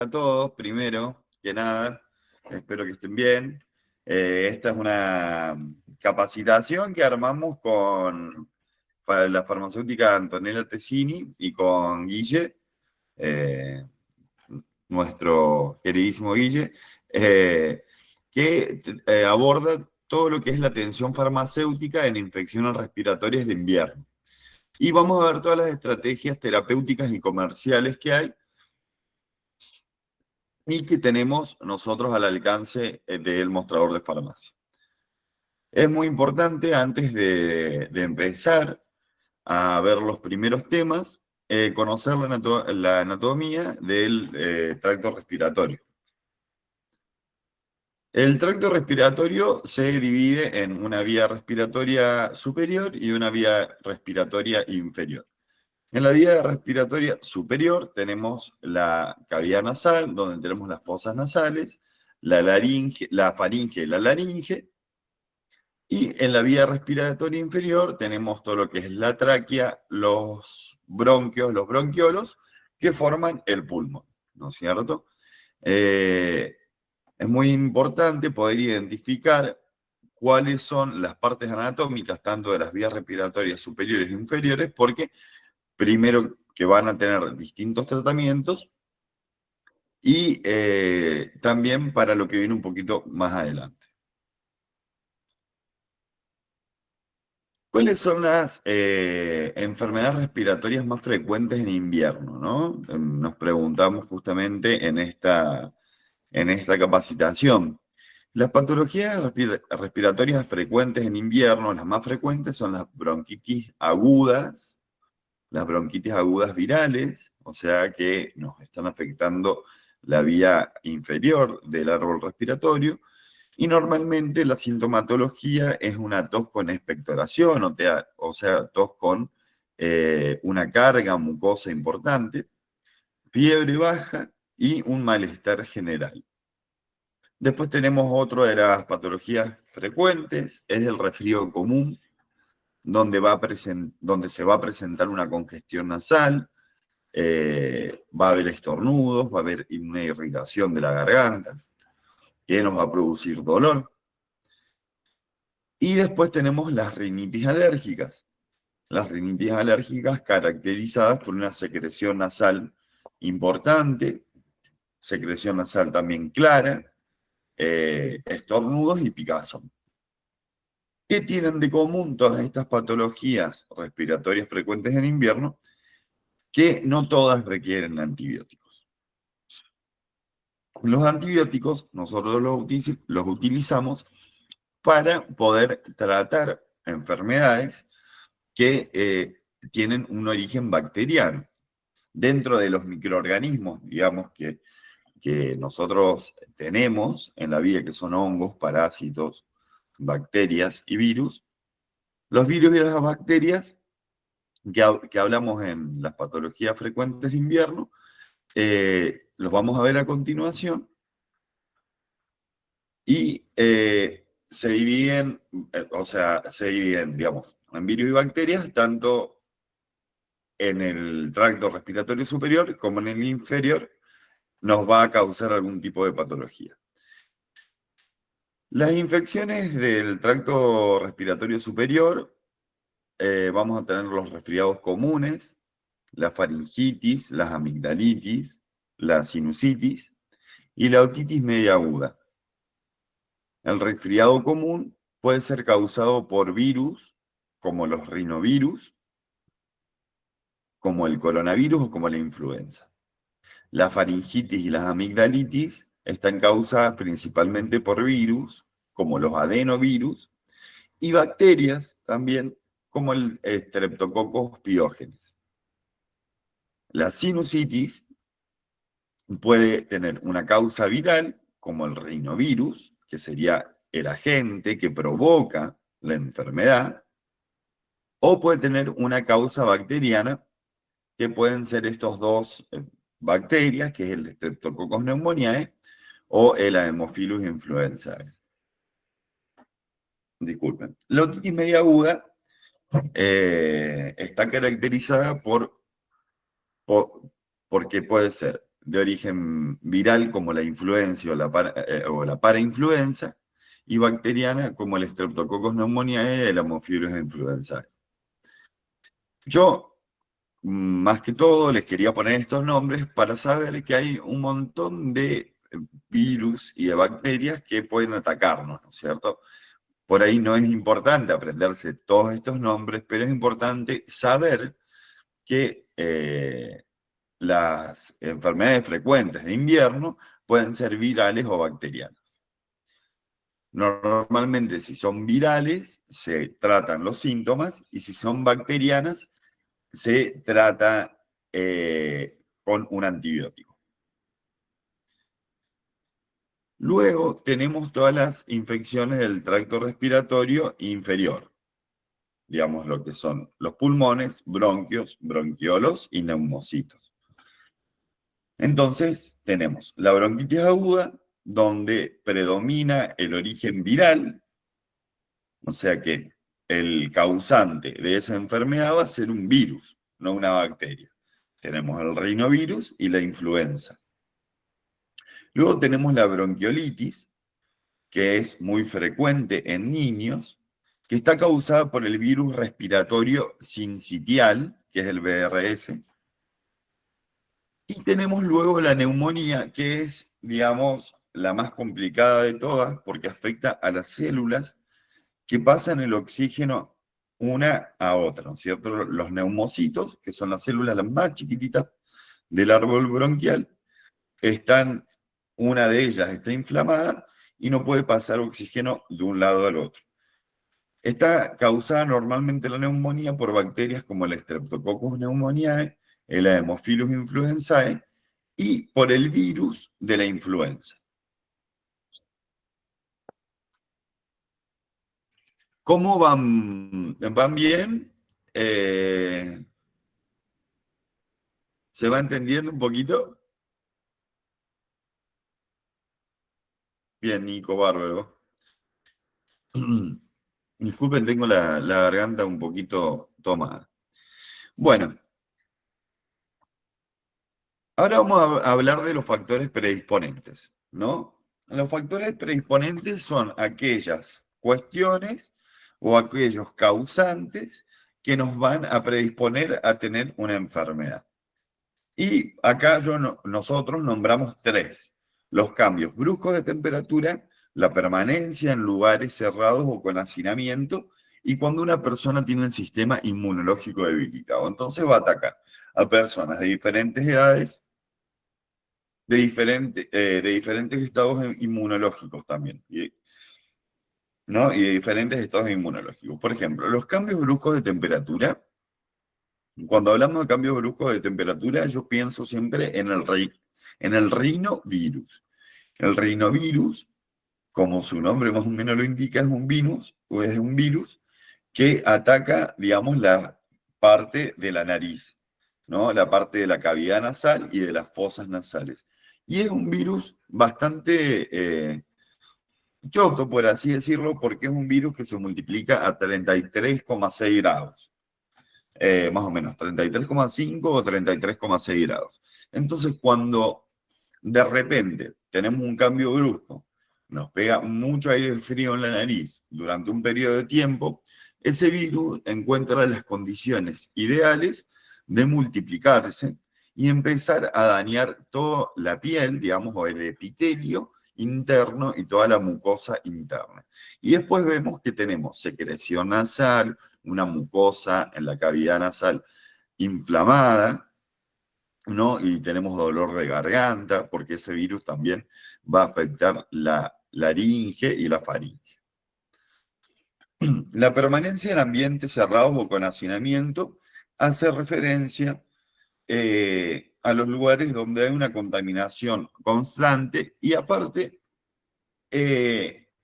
A todos, primero que nada, espero que estén bien. Esta es una capacitación que armamos con la farmacéutica Antonella Tessini y con Guille, eh, nuestro queridísimo Guille, que aborda todo lo que es la atención farmacéutica en infecciones respiratorias de invierno. Y vamos a ver todas las estrategias terapéuticas y comerciales que hay y que tenemos nosotros al alcance del mostrador de farmacia. Es muy importante, antes de empezar a ver los primeros temas, conocer la anatomía del tracto respiratorio. El tracto respiratorio se divide en una vía respiratoria superior y una vía respiratoria inferior. En la vía respiratoria superior tenemos la cavidad nasal, donde tenemos las fosas nasales, la laringe, la faringe y la laringe. Y en la vía respiratoria inferior tenemos todo lo que es la tráquea, los bronquios, los bronquiolos, que forman el pulmón, ¿no es cierto? Es muy importante poder identificar cuáles son las partes anatómicas, tanto de las vías respiratorias superiores e inferiores, porque primero que van a tener distintos tratamientos y también para lo que viene un poquito más adelante. ¿Cuáles son las enfermedades respiratorias más frecuentes en invierno, ¿no? Nos preguntamos justamente en esta capacitación. Las patologías respiratorias frecuentes en invierno, las más frecuentes son las bronquitis agudas virales, o sea que nos están afectando la vía inferior del árbol respiratorio, y normalmente la sintomatología es una tos con expectoración, o sea, tos con una carga mucosa importante, fiebre baja y un malestar general. Después tenemos otro de las patologías frecuentes, es el resfrío común, donde se va a presentar una congestión nasal, va a haber estornudos, va a haber una irritación de la garganta, que nos va a producir dolor. Y después tenemos las rinitis alérgicas. Las rinitis alérgicas caracterizadas por una secreción nasal importante, secreción nasal también clara, estornudos y picazón. ¿Qué tienen de común todas estas patologías respiratorias frecuentes en invierno? Que no todas requieren antibióticos. Los antibióticos nosotros los utilizamos para poder tratar enfermedades que tienen un origen bacteriano. Dentro de los microorganismos, digamos, que nosotros tenemos en la vida, que son hongos, parásitos, bacterias y virus, los virus y las bacterias que hablamos en las patologías frecuentes de invierno, los vamos a ver a continuación, y se dividen, digamos, en virus y bacterias, tanto en el tracto respiratorio superior como en el inferior, nos va a causar algún tipo de patología. Las infecciones del tracto respiratorio superior, vamos a tener los resfriados comunes, la faringitis, las amigdalitis, la sinusitis y la otitis media aguda. El resfriado común puede ser causado por virus, como los rinovirus, como el coronavirus o como la influenza. La faringitis y las amigdalitis están causadas principalmente por virus, como los adenovirus, y bacterias también, como el Streptococcus pyogenes. La sinusitis puede tener una causa viral, como el rinovirus, que sería el agente que provoca la enfermedad, o puede tener una causa bacteriana, que pueden ser estos dos bacterias, que es el Streptococcus pneumoniae o el Haemophilus influenzae. Disculpen. La otitis media aguda está caracterizada porque puede ser de origen viral como la influenza o la parainfluenza, y bacteriana como el Streptococcus pneumoniae y el Haemophilus influenzae. Yo, más que todo, les quería poner estos nombres para saber que hay un montón de virus y de bacterias que pueden atacarnos, ¿no es cierto? Por ahí no es importante aprenderse todos estos nombres, pero es importante saber que las enfermedades frecuentes de invierno pueden ser virales o bacterianas. Normalmente, si son virales, se tratan los síntomas, y si son bacterianas, se trata con un antibiótico. Luego tenemos todas las infecciones del tracto respiratorio inferior, digamos lo que son los pulmones, bronquios, bronquiolos y neumocitos. Entonces tenemos la bronquitis aguda, donde predomina el origen viral, o sea que el causante de esa enfermedad va a ser un virus, no una bacteria. Tenemos el rinovirus y la influenza. Luego tenemos la bronquiolitis, que es muy frecuente en niños, que está causada por el virus respiratorio sincitial, que es el VRS. Y tenemos luego la neumonía, que es, digamos, la más complicada de todas, porque afecta a las células que pasan el oxígeno una a otra, ¿no es cierto? Los neumocitos, que son las células las más chiquititas del árbol bronquial, una de ellas está inflamada y no puede pasar oxígeno de un lado al otro. Está causada normalmente la neumonía por bacterias como el Streptococcus pneumoniae, el Haemophilus influenzae y por el virus de la influenza. ¿Cómo van? ¿Van bien? ¿Se va entendiendo un poquito? Bien, Nico, bárbaro. Disculpen, tengo la garganta un poquito tomada. Bueno, ahora vamos a hablar de los factores predisponentes, ¿no? Los factores predisponentes son aquellas cuestiones o aquellos causantes que nos van a predisponer a tener una enfermedad. Y acá nosotros nombramos tres: los cambios bruscos de temperatura, la permanencia en lugares cerrados o con hacinamiento, y cuando una persona tiene un sistema inmunológico debilitado. Entonces va a atacar a personas de diferentes edades, de diferentes estados inmunológicos también, ¿no? Y de diferentes estados inmunológicos. Por ejemplo, los cambios bruscos de temperatura. Cuando hablamos de cambios bruscos de temperatura, yo pienso siempre en el rinovirus. El rinovirus, como su nombre más o menos lo indica, es un virus, o es un virus que ataca, digamos, la parte de la nariz, ¿no? La parte de la cavidad nasal y de las fosas nasales. Y es un virus bastante choto, por así decirlo, porque es un virus que se multiplica a 33,6 grados. Más o menos 33,5 o 33,6 grados. Entonces, cuando de repente tenemos un cambio brusco, nos pega mucho aire frío en la nariz durante un periodo de tiempo, ese virus encuentra las condiciones ideales de multiplicarse y empezar a dañar toda la piel, digamos, o el epitelio interno y toda la mucosa interna. Y después vemos que tenemos secreción nasal, una mucosa en la cavidad nasal inflamada, ¿no? Y tenemos dolor de garganta, porque ese virus también va a afectar la laringe y la faringe. La permanencia en ambientes cerrados o con hacinamiento hace referencia a los lugares donde hay una contaminación constante, y aparte,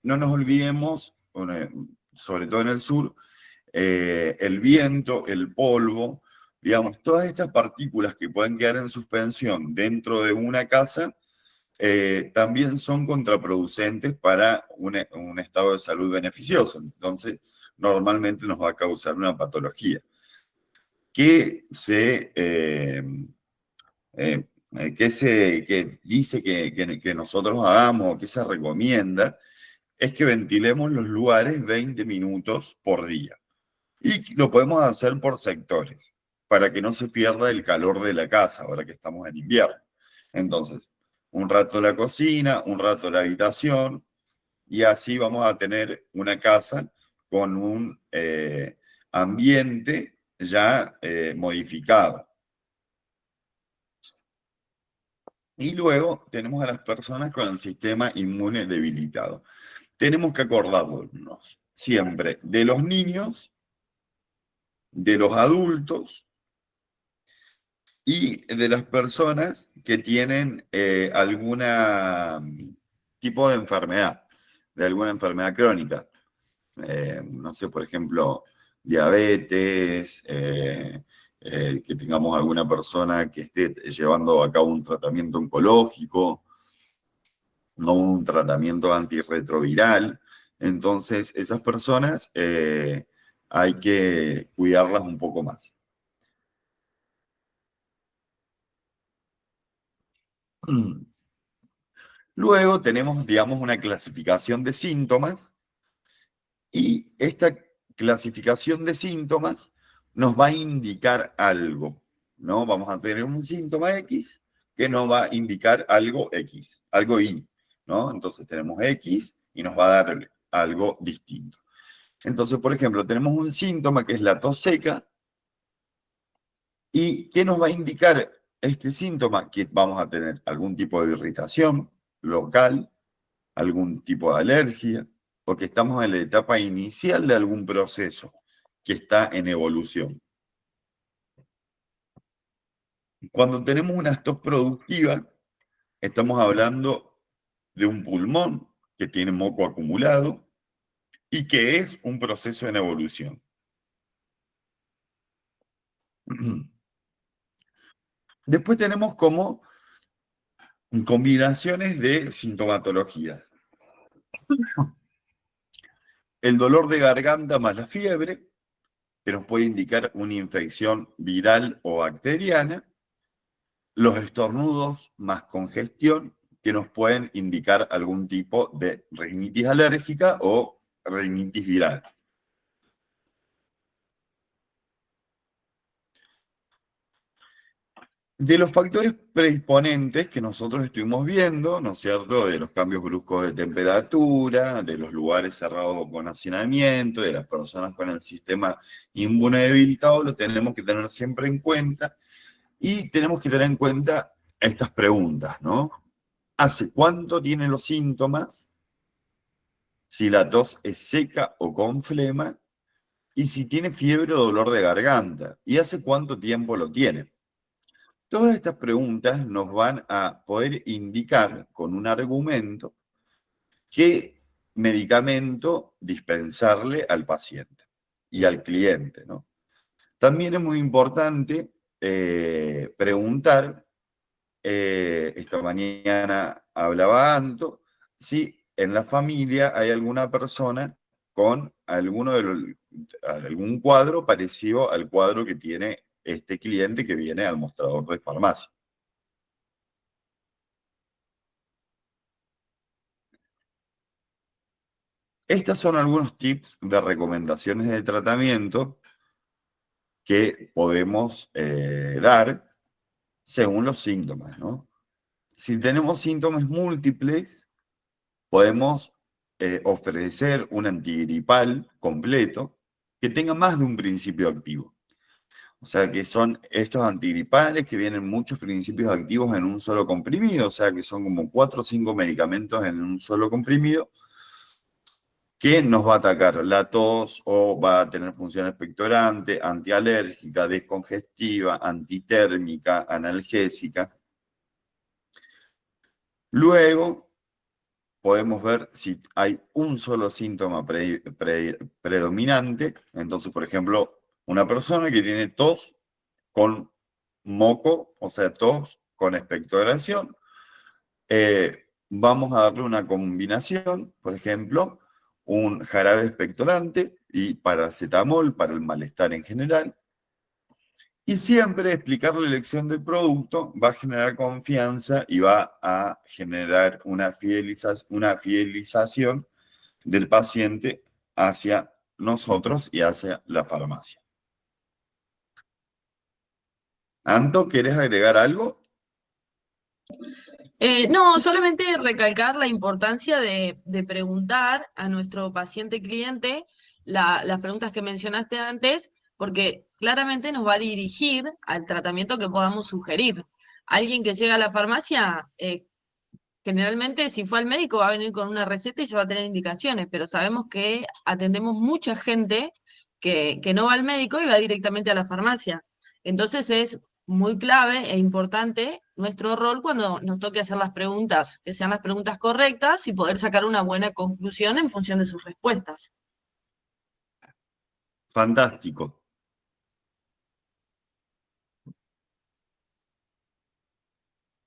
no nos olvidemos, sobre todo en el sur, el viento, el polvo, digamos, todas estas partículas que pueden quedar en suspensión dentro de una casa, también son contraproducentes para un estado de salud beneficioso. Entonces, normalmente nos va a causar una patología que que dice que nosotros hagamos o que se recomienda es que ventilemos los lugares 20 minutos por día. Y lo podemos hacer por sectores, para que no se pierda el calor de la casa ahora que estamos en invierno. Entonces, un rato la cocina, un rato la habitación, y así vamos a tener una casa con un ambiente ya modificado. Y luego tenemos a las personas con el sistema inmune debilitado. Tenemos que acordarnos siempre de los niños, de los adultos y de las personas que tienen algún tipo de alguna enfermedad crónica. No sé, por ejemplo, diabetes, que tengamos alguna persona que esté llevando a cabo un tratamiento oncológico, no un tratamiento antirretroviral. Entonces, esas personas hay que cuidarlas un poco más. Luego tenemos, digamos, una clasificación de síntomas y esta clasificación de síntomas nos va a indicar algo, ¿no? Vamos a tener un síntoma X que nos va a indicar algo X, algo Y, ¿no? Entonces tenemos X y nos va a dar algo distinto. Entonces, por ejemplo, tenemos un síntoma que es la tos seca. ¿Y qué nos va a indicar este síntoma? Que vamos a tener algún tipo de irritación local, algún tipo de alergia, o que estamos en la etapa inicial de algún proceso que está en evolución. Cuando tenemos una tos productiva, estamos hablando de un pulmón que tiene moco acumulado y que es un proceso en evolución. Después tenemos como combinaciones de sintomatología. El dolor de garganta más la fiebre, que nos puede indicar una infección viral o bacteriana. Los estornudos más congestión, que nos pueden indicar algún tipo de rinitis alérgica o rinitis viral. De los factores predisponentes que nosotros estuvimos viendo, ¿no es cierto?, de los cambios bruscos de temperatura, de los lugares cerrados con hacinamiento, de las personas con el sistema inmune debilitado, lo tenemos que tener siempre en cuenta y tenemos que tener en cuenta estas preguntas, ¿no? ¿Hace cuánto tiene los síntomas? Si la tos es seca o con flema, y si tiene fiebre o dolor de garganta, y hace cuánto tiempo lo tiene. Todas estas preguntas nos van a poder indicar con un argumento qué medicamento dispensarle al paciente y al cliente, ¿no? También es muy importante preguntar, esta mañana hablaba Anto, si en la familia hay alguna persona con algún cuadro parecido al cuadro que tiene este cliente que viene al mostrador de farmacia. Estos son algunos tips de recomendaciones de tratamiento que podemos dar según los síntomas, ¿no? Si tenemos síntomas múltiples, podemos ofrecer un antigripal completo que tenga más de un principio activo. O sea, que son estos antigripales que vienen muchos principios activos en un solo comprimido, o sea, que son como 4 o 5 medicamentos en un solo comprimido, que nos va a atacar la tos o va a tener función expectorante, antialérgica, descongestiva, antitérmica, analgésica. Luego podemos ver si hay un solo síntoma predominante. Entonces, por ejemplo, una persona que tiene tos con moco, o sea, tos con expectoración, vamos a darle una combinación, por ejemplo, un jarabe expectorante y paracetamol para el malestar en general. Y siempre explicar la elección del producto va a generar confianza y va a generar una fidelización del paciente hacia nosotros y hacia la farmacia. Anto, ¿quieres agregar algo? No, solamente recalcar la importancia de preguntar a nuestro paciente cliente las preguntas que mencionaste antes, porque claramente nos va a dirigir al tratamiento que podamos sugerir. Alguien que llega a la farmacia, generalmente, si fue al médico, va a venir con una receta y ya va a tener indicaciones, pero sabemos que atendemos mucha gente que no va al médico y va directamente a la farmacia. Entonces es muy clave e importante nuestro rol cuando nos toque hacer las preguntas, que sean las preguntas correctas y poder sacar una buena conclusión en función de sus respuestas. Fantástico.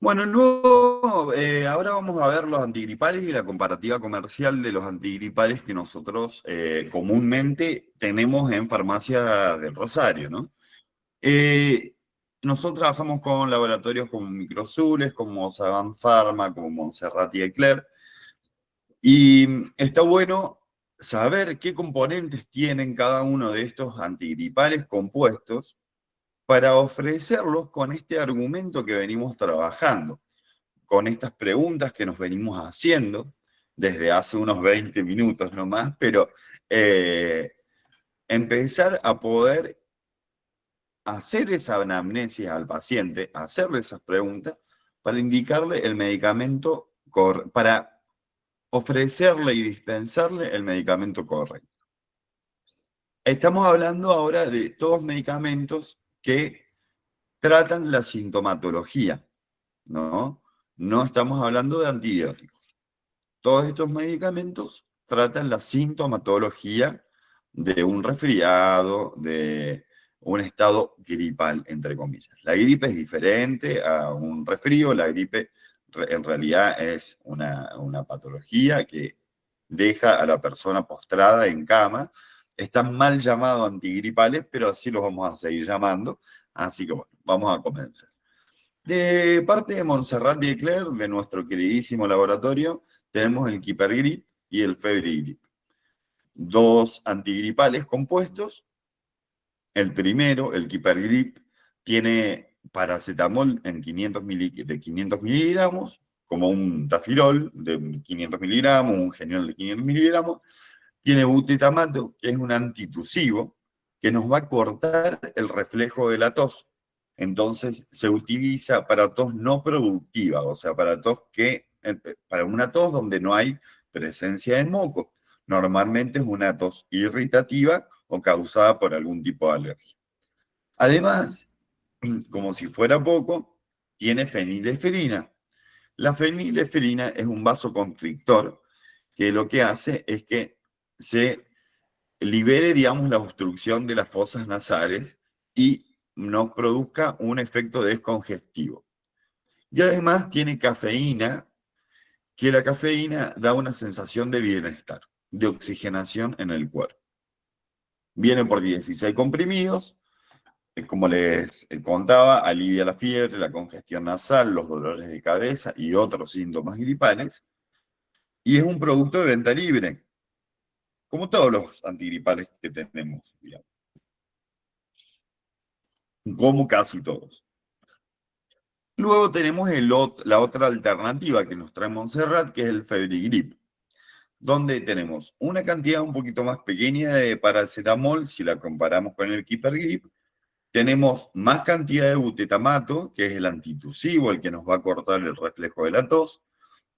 Bueno, luego, ahora vamos a ver los antigripales y la comparativa comercial de los antigripales que nosotros comúnmente tenemos en farmacia del Rosario, ¿no? Eh, Nosotros trabajamos con laboratorios como Microsules, como Saban Pharma, como Montserrat y Eclair, y está bueno saber qué componentes tienen cada uno de estos antigripales compuestos para ofrecerlos con este argumento que venimos trabajando, con estas preguntas que nos venimos haciendo desde hace unos 20 minutos nomás, pero empezar a poder hacer esa anamnesis al paciente, hacerle esas preguntas para indicarle el medicamento, para ofrecerle y dispensarle el medicamento correcto. Estamos hablando ahora de todos medicamentos que tratan la sintomatología, ¿no? No estamos hablando de antibióticos. Todos estos medicamentos tratan la sintomatología de un resfriado, de un estado gripal, entre comillas. La gripe es diferente a un resfrío, la gripe en realidad es una patología que deja a la persona postrada en cama. Están mal llamados antigripales, pero así los vamos a seguir llamando. Así que bueno, vamos a comenzar. De parte de Montserrat y Eclair, de nuestro queridísimo laboratorio, tenemos el Kipergrip y el Febrigrip, dos antigripales compuestos. El primero, el Kipergrip, tiene paracetamol en 500 de 500 miligramos, como un tafirol de 500 miligramos, un geniol de 500 miligramos. Tiene butetamato, que es un antitusivo, que nos va a cortar el reflejo de la tos. Entonces se utiliza para tos no productiva, o sea, para una tos donde no hay presencia de moco. Normalmente es una tos irritativa o causada por algún tipo de alergia. Además, como si fuera poco, tiene fenilefrina. La fenilefrina es un vasoconstrictor que lo que hace es que se libere, digamos, la obstrucción de las fosas nasales y nos produzca un efecto descongestivo. Y además tiene cafeína, que la cafeína da una sensación de bienestar, de oxigenación en el cuerpo. Viene por 16 comprimidos, como les contaba, alivia la fiebre, la congestión nasal, los dolores de cabeza y otros síntomas gripales, y es un producto de venta libre, como todos los antigripales que tenemos, digamos, como casi todos. Luego tenemos la otra alternativa que nos trae Montserrat, que es el Febrigrip, donde tenemos una cantidad un poquito más pequeña de paracetamol si la comparamos con el Kipergrip. Tenemos más cantidad de butetamato, que es el antitusivo, el que nos va a cortar el reflejo de la tos.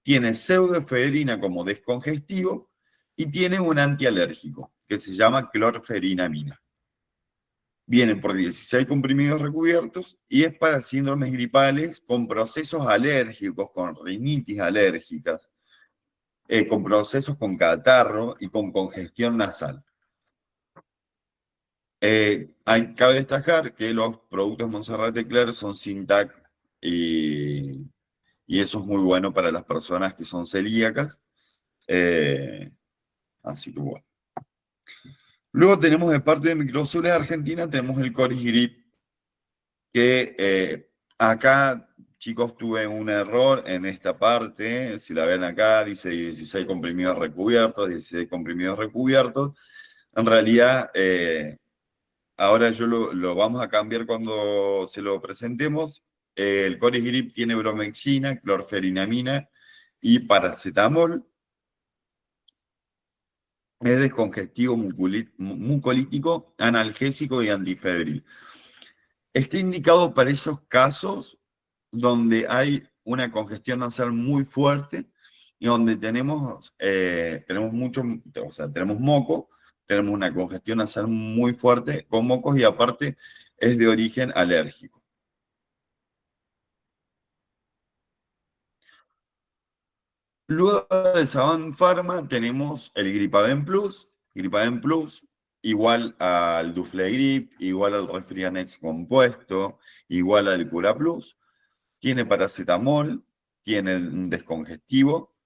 Tiene pseudoefedrina como descongestivo y tiene un antialérgico, que se llama clorferinamina. Vienen por 16 comprimidos recubiertos y es para síndromes gripales con procesos alérgicos, con rinitis alérgicas, con procesos con catarro y con congestión nasal. Cabe destacar que los productos Montserrat Eclair son sin TAC y eso es muy bueno para las personas que son celíacas. Así que bueno. Luego tenemos de parte de Microsules Argentina, tenemos el Coris Grip, que acá, chicos, tuve un error en esta parte. Si la ven acá, dice 16 comprimidos recubiertos, 16 comprimidos recubiertos. En realidad, ahora yo lo vamos a cambiar cuando se lo presentemos. El Corisgrip tiene bromexina, clorferinamina y paracetamol. Es descongestivo mucolítico, analgésico y antifebril. Está indicado para esos casos donde hay una congestión nasal muy fuerte y donde tenemos mucho, o sea, tenemos moco, tenemos una congestión nasal muy fuerte con mocos y aparte es de origen alérgico. Luego de Saban Pharma tenemos el Gripaven Plus. Gripaven Plus igual al Duflegrip, igual al Resfrianex compuesto, igual al Cura Plus. Tiene paracetamol, tiene un descongestivo,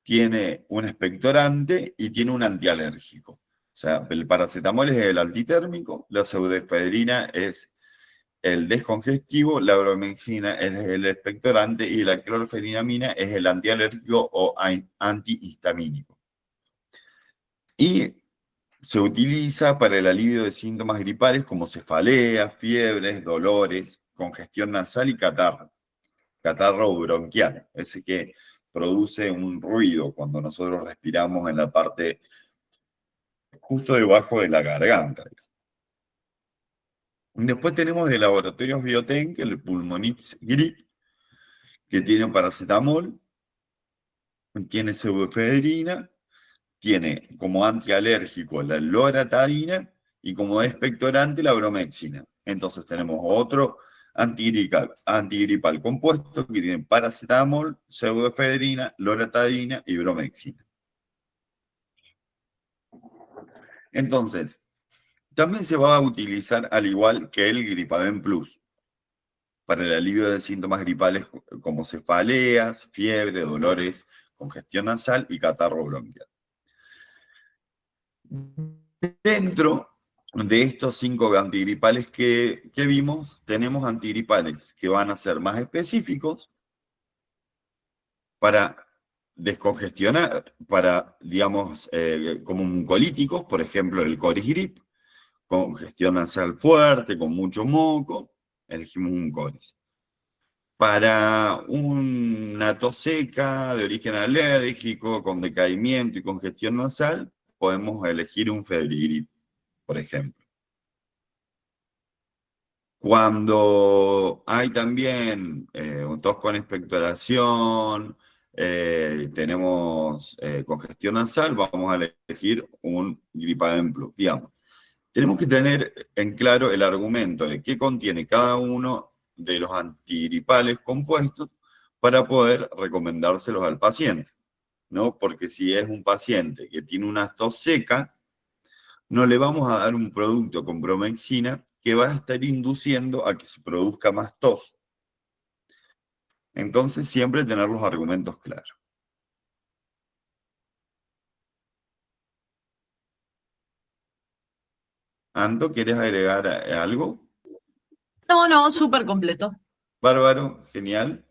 tiene un expectorante y tiene un antialérgico. O sea, el paracetamol es el antitérmico, la pseudoefedrina es el descongestivo, la bromexina es el expectorante y la clorferinamina es el antialérgico o antihistamínico. Y se utiliza para el alivio de síntomas gripales como cefaleas, fiebres, dolores, congestión nasal y catarro bronquial, ese que produce un ruido cuando nosotros respiramos en la parte justo debajo de la garganta. Después tenemos de laboratorios Bioten, el Pulmonix Grip, que tiene paracetamol, tiene pseudoefedrina, tiene como antialérgico la loratadina y como expectorante la bromexina. Entonces tenemos otro antigripal compuesto que tiene paracetamol, pseudoefedrina, loratadina y bromexina. Entonces, también se va a utilizar al igual que el Gripaven Plus para el alivio de síntomas gripales como cefaleas, fiebre, dolores, congestión nasal y catarro bronquial. Dentro de estos 5 antigripales que vimos, tenemos antigripales que van a ser más específicos para descongestionar, para, digamos, como mucolíticos, por ejemplo, el Corisgrip, congestión nasal fuerte, con mucho moco, elegimos un Coris. Para una tos seca de origen alérgico, con decaimiento y congestión nasal, podemos elegir un Febrigrip, por ejemplo. Cuando hay también tos con expectoración, tenemos congestión nasal, vamos a elegir un Gripaden Plus, digamos. Tenemos que tener en claro el argumento de qué contiene cada uno de los antigripales compuestos para poder recomendárselos al paciente, ¿no? Porque si es un paciente que tiene una tos seca, no le vamos a dar un producto con bromexina que va a estar induciendo a que se produzca más tos. Entonces, siempre tener los argumentos claros. Anto, ¿quieres agregar algo? No, no, súper completo. Bárbaro, genial.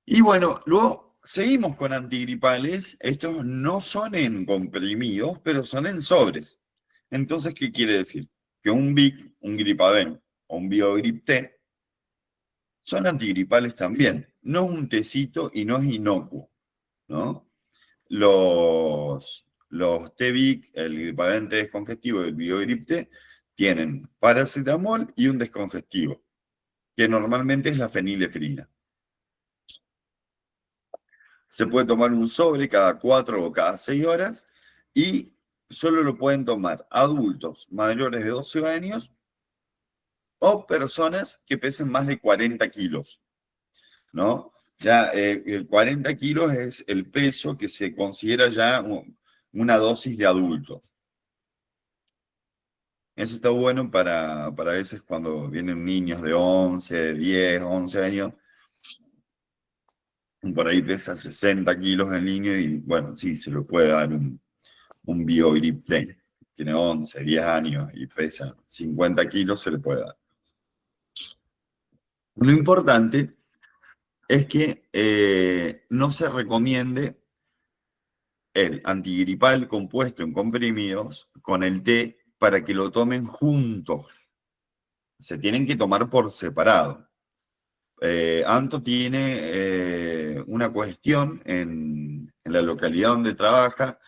Y bueno, luego seguimos con antigripales. Estos no son en comprimidos, pero son en sobres. Entonces, ¿qué quiere decir? Que un Vic, un Gripaven o un Biogrip T son antigripales también. No es un tecito y no es inocuo, ¿no? Los T-Vic, el Gripaven T descongestivo y el Biogrip T, tienen paracetamol y un descongestivo, que normalmente es la fenilefrina. Se puede tomar un sobre cada 4 o cada 6 horas y solo lo pueden tomar adultos mayores de 12 años o personas que pesen más de 40 kilos, ¿no? Ya 40 kilos es el peso que se considera ya una dosis de adulto. Eso está bueno para veces cuando vienen niños de 11, 10, 11 años, por ahí pesa 60 kilos el niño y bueno, sí, se lo puede dar un BioGrip Day, tiene 11, 10 años y pesa 50 kilos, se le puede dar. Lo importante es que no se recomiende el antigripal compuesto en comprimidos con el té para que lo tomen juntos. Se tienen que tomar por separado. Anto tiene una cuestión en la localidad donde trabaja.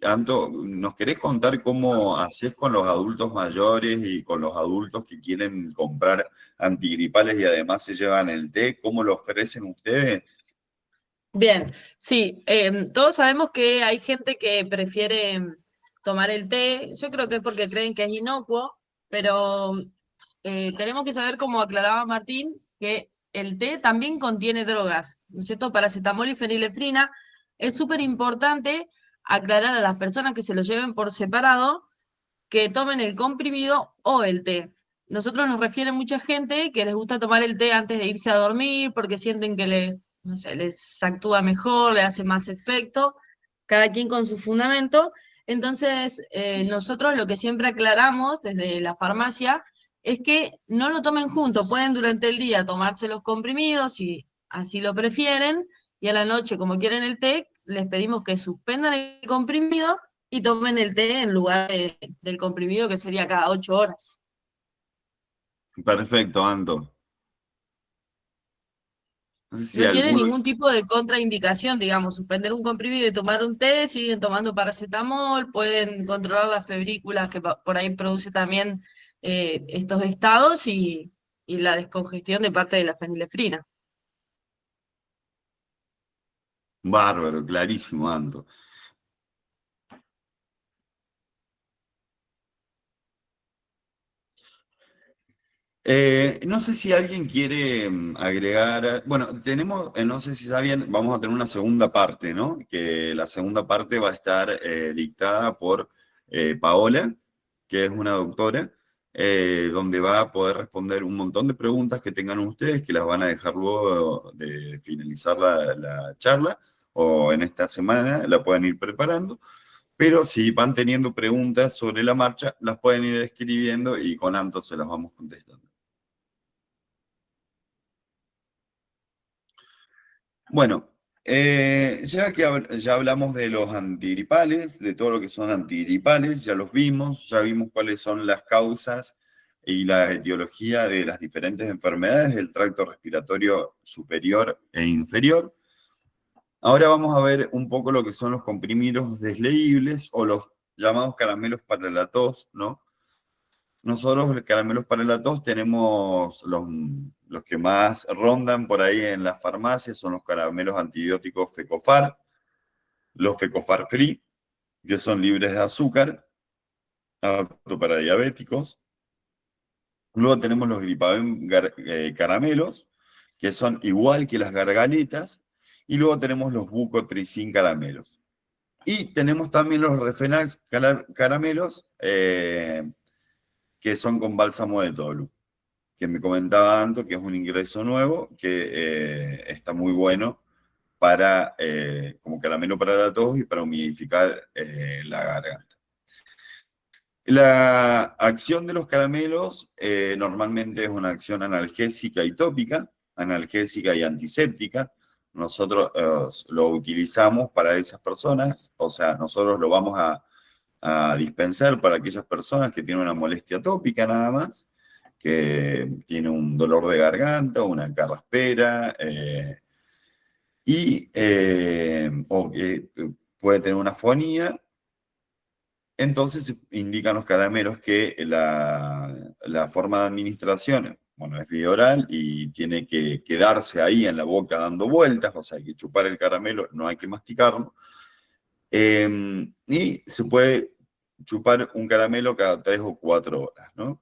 Anto, ¿nos querés contar cómo haces con los adultos mayores y con los adultos que quieren comprar antigripales y además se llevan el té? ¿Cómo lo ofrecen ustedes? Bien, sí, todos sabemos que hay gente que prefiere tomar el té, yo creo que es porque creen que es inocuo, pero tenemos que saber, como aclaraba Martín, que el té también contiene drogas, ¿no es cierto? Paracetamol y fenilefrina. Es súper importante aclarar a las personas que se lo lleven por separado que tomen el comprimido o el té. Nosotros nos refiere mucha gente que les gusta tomar el té antes de irse a dormir porque sienten que no sé, les actúa mejor, le hace más efecto, cada quien con su fundamento. Entonces, nosotros lo que siempre aclaramos desde la farmacia es que no lo tomen juntos, pueden durante el día tomarse los comprimidos si así lo prefieren, y a la noche, como quieren el té, les pedimos que suspendan el comprimido y tomen el té en lugar del comprimido que sería cada 8 horas. Perfecto, Anto. No sé si No tiene algunos... ningún tipo de contraindicación, digamos, suspender un comprimido y tomar un té, siguen tomando paracetamol, pueden controlar las febrículas que por ahí produce también estos estados y la descongestión de parte de la fenilefrina. Bárbaro, clarísimo, Anto. No sé si alguien quiere agregar, bueno, tenemos, no sé si sabían, vamos a tener una segunda parte, ¿no? Que la segunda parte va a estar dictada por Paola, que es una doctora, donde va a poder responder un montón de preguntas que tengan ustedes, que las van a dejar luego de finalizar la charla, o en esta semana la pueden ir preparando. Pero si van teniendo preguntas sobre la marcha, las pueden ir escribiendo y con Anto se las vamos contestando. Bueno, ya que ya hablamos de los antigripales, de todo lo que son antigripales, ya los vimos, ya vimos cuáles son las causas y la etiología de las diferentes enfermedades del tracto respiratorio superior e inferior. Ahora vamos a ver un poco lo que son los comprimidos desleíbles o los llamados caramelos para la tos, ¿no? Nosotros, los caramelos para la tos, tenemos los que más rondan por ahí en las farmacias, son los caramelos antibióticos Fecofar, los Fecofar Free, que son libres de azúcar, apto para diabéticos. Luego tenemos los Gripaven caramelos, que son igual que las gargaletas. Y luego tenemos los Bucotricin caramelos. Y tenemos también los Refenax caramelos, que son con bálsamo de tolu, que me comentaba Anto, que es un ingreso nuevo, que está muy bueno para, como caramelo para la tos y para humidificar la garganta. La acción de los caramelos normalmente es una acción analgésica y tópica, analgésica y antiséptica. Nosotros lo utilizamos para esas personas, o sea, nosotros lo vamos a dispensar para aquellas personas que tienen una molestia tópica nada más, que tiene un dolor de garganta, una carraspera, o que puede tener una fonía. Entonces indican los caramelos que la forma de administración, bueno, es vía oral y tiene que quedarse ahí en la boca dando vueltas, o sea, hay que chupar el caramelo, no hay que masticarlo. Y se puede chupar un caramelo cada 3 o 4 horas, ¿no?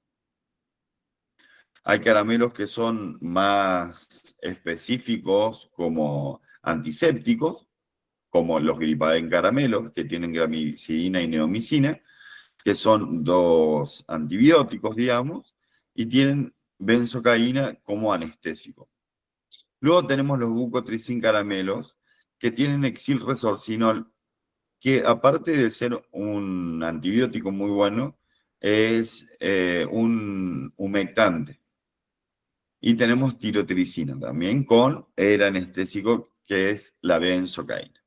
Hay caramelos que son más específicos como antisépticos, como los Gripaden caramelos, que tienen gramicidina y neomicina, que son dos antibióticos, digamos, y tienen benzocaína como anestésico. Luego tenemos los Bucotricin caramelos, que tienen exilresorcinol que aparte de ser un antibiótico muy bueno, es un humectante. Y tenemos tirotricina también con el anestésico que es la benzocaína.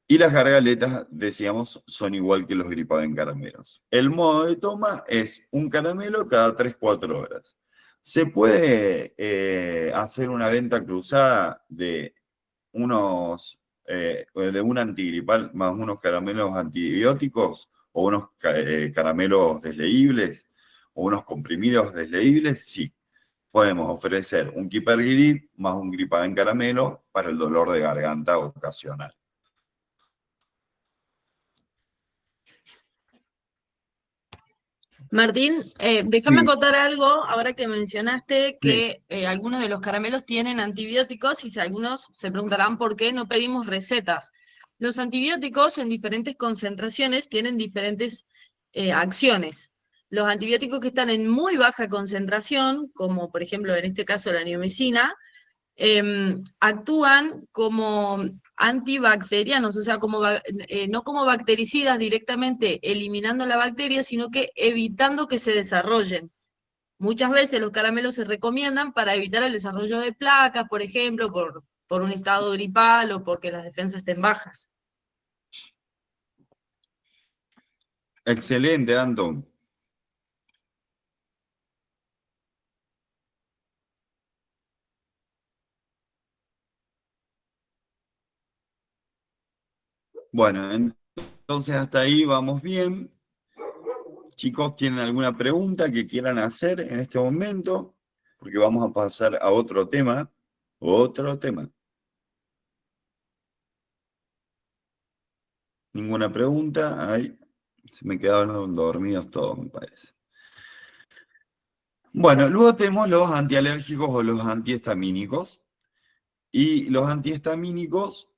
Y las gargaletas, decíamos, son igual que los gripados caramelos. El modo de toma es un caramelo cada 3-4 horas. Se puede hacer una venta cruzada de de un antigripal más unos caramelos antibióticos o unos caramelos desleíbles o unos comprimidos desleíbles, sí. Podemos ofrecer un Kipergrip más un Gripaden caramelo para el dolor de garganta ocasional. Martín, déjame Sí, acotar algo, ahora que mencionaste sí. que algunos de los caramelos tienen antibióticos y si algunos se preguntarán por qué no pedimos recetas. Los antibióticos en diferentes concentraciones tienen diferentes acciones. Los antibióticos que están en muy baja concentración, como por ejemplo en este caso la neomicina, actúan como antibacterianos, o sea, no como bactericidas directamente eliminando la bacteria, sino que evitando que se desarrollen. Muchas veces los caramelos se recomiendan para evitar el desarrollo de placas, por ejemplo, por un estado gripal o porque las defensas estén bajas. Excelente, Anton. Bueno, entonces hasta ahí vamos bien. Chicos, ¿tienen alguna pregunta que quieran hacer en este momento? Porque vamos a pasar a otro tema. Otro tema. ¿Ninguna pregunta? Ay, se me quedaron dormidos todos, me parece. Bueno, luego tenemos los antialérgicos o los antihistamínicos. Y los antihistamínicos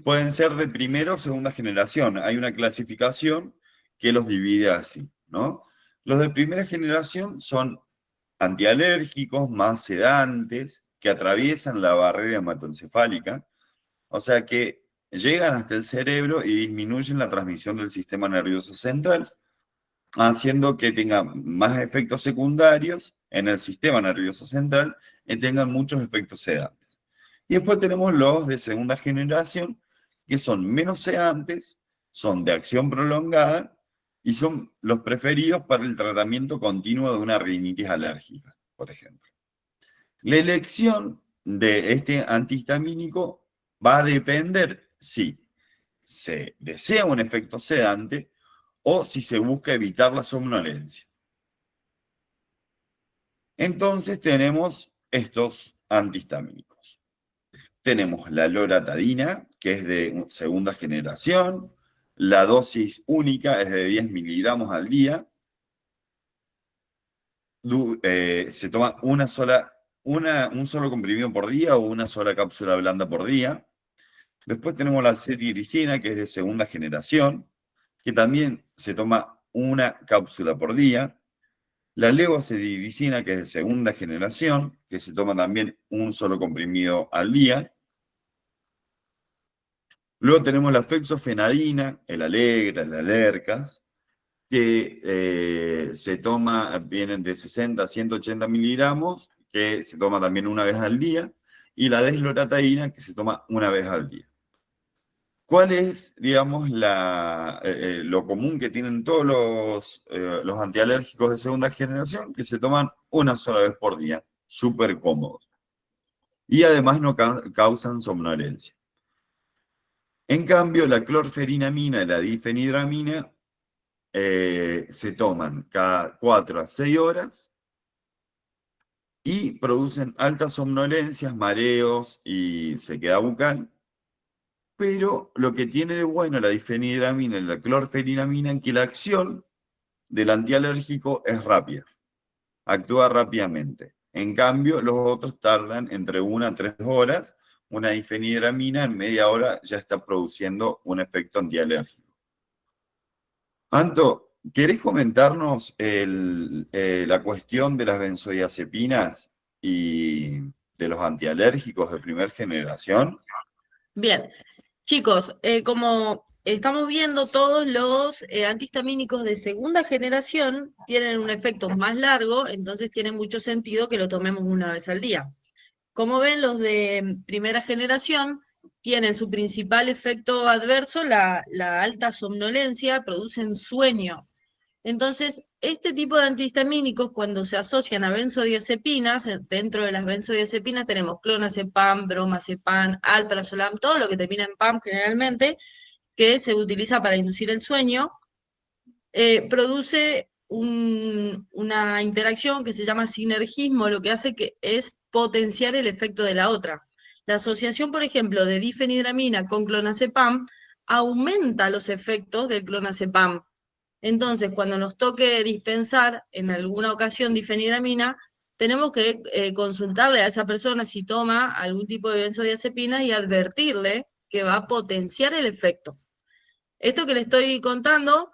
pueden ser de primera o segunda generación. Hay una clasificación que los divide así, ¿no? Los de primera generación son antialérgicos, más sedantes, que atraviesan la barrera hematoencefálica, o sea que llegan hasta el cerebro y disminuyen la transmisión del sistema nervioso central, haciendo que tengan más efectos secundarios en el sistema nervioso central y tengan muchos efectos sedantes. Y después tenemos los de segunda generación, que son menos sedantes, son de acción prolongada y son los preferidos para el tratamiento continuo de una rinitis alérgica, por ejemplo. La elección de este antihistamínico va a depender si se desea un efecto sedante o si se busca evitar la somnolencia. Entonces tenemos estos antihistamínicos. Tenemos la loratadina, que es de segunda generación. La dosis única es de 10 miligramos al día. Se toma un solo comprimido por día o una sola cápsula blanda por día. Después tenemos la cetiricina, que es de segunda generación, que también se toma una cápsula por día. La levocetirizina, que es de segunda generación, que se toma también un solo comprimido al día. Luego tenemos la fexofenadina, el Alegra, el Alercas, que se toma, vienen de 60 a 180 miligramos, que se toma también una vez al día, y la desloratadina, que se toma una vez al día. ¿Cuál es, digamos, lo común que tienen todos los antialérgicos de segunda generación? Que se toman una sola vez por día, súper cómodos. Y además no causan somnolencia. En cambio, la clorferinamina y la difenidramina se toman cada 4 a 6 horas y producen altas somnolencias, mareos y sequedad bucal. Pero lo que tiene de bueno la difenidramina y la clorferinamina es que la acción del antialérgico es rápida, actúa rápidamente. En cambio, los otros tardan entre 1 a 3 horas. Una difenidramina en media hora ya está produciendo un efecto antialérgico. Anto, ¿querés comentarnos la cuestión de las benzodiazepinas y de los antialérgicos de primera generación? Bien, Chicos, como estamos viendo, todos los antihistamínicos de segunda generación tienen un efecto más largo, entonces tiene mucho sentido que lo tomemos una vez al día. Como ven, los de primera generación tienen su principal efecto adverso, la alta somnolencia, producen sueño. Entonces, este tipo de antihistamínicos, cuando se asocian a benzodiazepinas, dentro de las benzodiazepinas tenemos clonazepam, bromazepam, alprazolam, todo lo que termina en PAM generalmente, que se utiliza para inducir el sueño, produce una interacción que se llama sinergismo, lo que hace que es potenciar el efecto de la otra. La asociación, por ejemplo, de difenidramina con clonazepam aumenta los efectos del clonazepam. Entonces, cuando nos toque dispensar en alguna ocasión difenidramina, tenemos que consultarle a esa persona si toma algún tipo de benzodiazepina y advertirle que va a potenciar el efecto. Esto que le estoy contando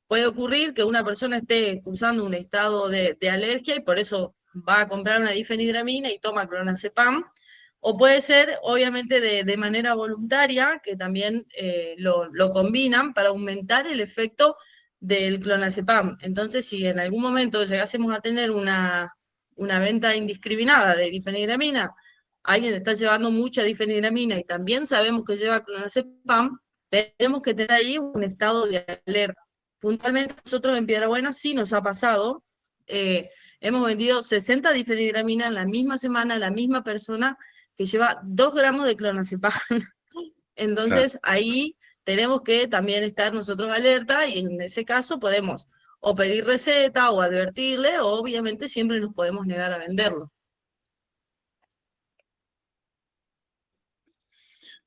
puede ocurrir que una persona esté cursando un estado de alergia y por eso va a comprar una difenidramina y toma clonazepam, o puede ser obviamente de manera voluntaria, que también lo combinan para aumentar el efecto del clonazepam. Entonces, si en algún momento llegásemos a tener una venta indiscriminada de difenidramina, alguien está llevando mucha difenidramina y también sabemos que lleva clonazepam, tenemos que tener ahí un estado de alerta. Puntualmente nosotros en Piedrabuena sí nos ha pasado, hemos vendido 60 difenidramina en la misma semana a la misma persona que lleva 2 gramos de clonazepam. Claro. Entonces ahí tenemos que también estar nosotros alerta y en ese caso podemos o pedir receta o advertirle, o obviamente siempre nos podemos negar a venderlo.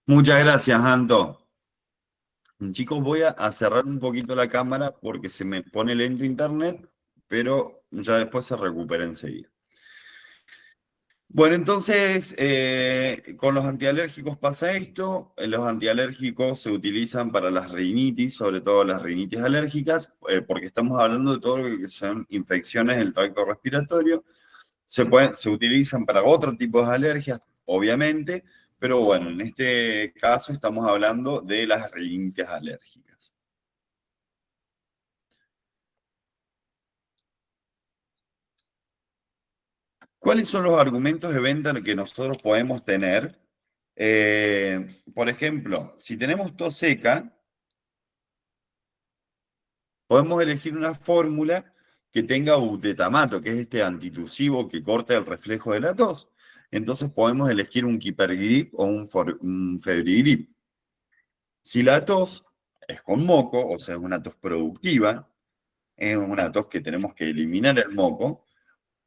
Muchas gracias, Anto. Chicos, voy a cerrar un poquito la cámara porque se me pone lento internet, pero ya después se recupera enseguida. Bueno, entonces, con los antialérgicos pasa esto. Los antialérgicos se utilizan para las rinitis, sobre todo las rinitis alérgicas, porque estamos hablando de todo lo que son infecciones del tracto respiratorio. Se utilizan para otro tipo de alergias, obviamente, pero bueno, en este caso estamos hablando de las rinitis alérgicas. ¿Cuáles son los argumentos de venta que nosotros podemos tener? Por ejemplo, si tenemos tos seca, podemos elegir una fórmula que tenga butetamato, que es este antitusivo que corta el reflejo de la tos. Entonces podemos elegir un Kipergrip o un Febrigrip. Si la tos es con moco, o sea, es una tos productiva, es una tos que tenemos que eliminar el moco,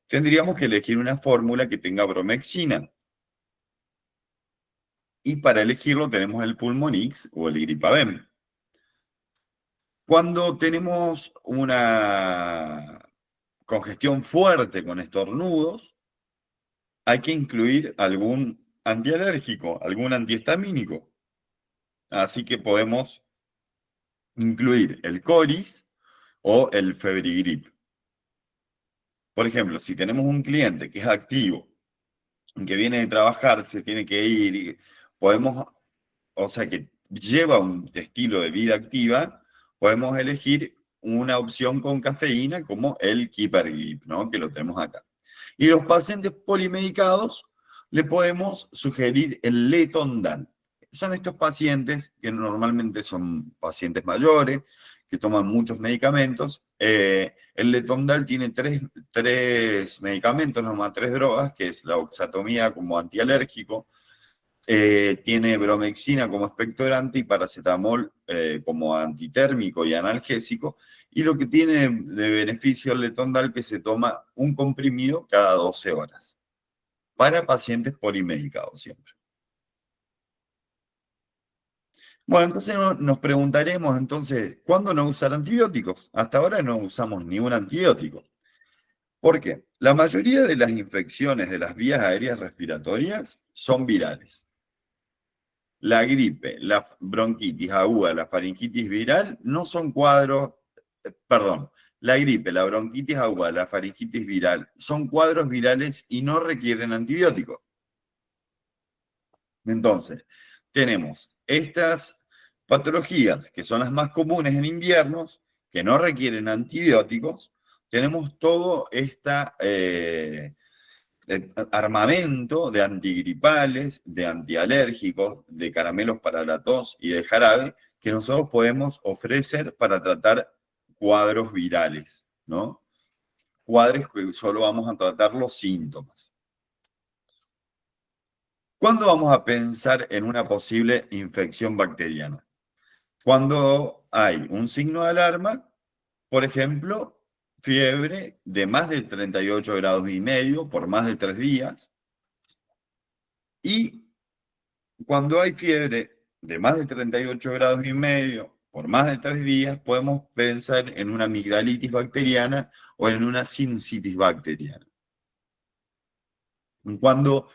tendríamos que elegir una fórmula que tenga bromexina. Y para elegirlo tenemos el Pulmonix o el Gripavem. Cuando tenemos una congestión fuerte con estornudos, hay que incluir algún antialérgico, algún antihistamínico. Así que podemos incluir el Coris o el Febrigrip. Por ejemplo, si tenemos un cliente que es activo, que viene de trabajar, se tiene que ir, podemos, o sea, que lleva un estilo de vida activa, podemos elegir una opción con cafeína como el Keeper Grip, ¿no? Que lo tenemos acá. Y los pacientes polimedicados le podemos sugerir el Letondan. Son estos pacientes que normalmente son pacientes mayores, que toman muchos medicamentos. El Letondal tiene tres medicamentos, nomás tres drogas, que es la oxatomía como antialérgico, tiene bromexina como expectorante y paracetamol como antitérmico y analgésico. Y lo que tiene de beneficio el Letondal que se toma un comprimido cada 12 horas para pacientes polimedicados siempre. Bueno, entonces nos preguntaremos entonces, ¿cuándo no usar antibióticos? Hasta ahora no usamos ni un antibiótico. ¿Por qué? La mayoría de las infecciones de las vías aéreas respiratorias son virales. La gripe, la bronquitis aguda, la faringitis viral no son cuadros, perdón, la gripe, la bronquitis aguda, la faringitis viral son cuadros virales y no requieren antibióticos. Entonces, tenemos estas patologías, que son las más comunes en inviernos, que no requieren antibióticos, tenemos todo este armamento de antigripales, de antialérgicos, de caramelos para la tos y de jarabe que nosotros podemos ofrecer para tratar cuadros virales, ¿no? Cuadros que solo vamos a tratar los síntomas. ¿Cuándo vamos a pensar en una posible infección bacteriana? Cuando hay un signo de alarma, por ejemplo, fiebre de más de 38 grados y medio por más de 3 días, y cuando hay fiebre de más de 38 grados y medio por más de 3 días, podemos pensar en una amigdalitis bacteriana o en una sinusitis bacteriana. Cuando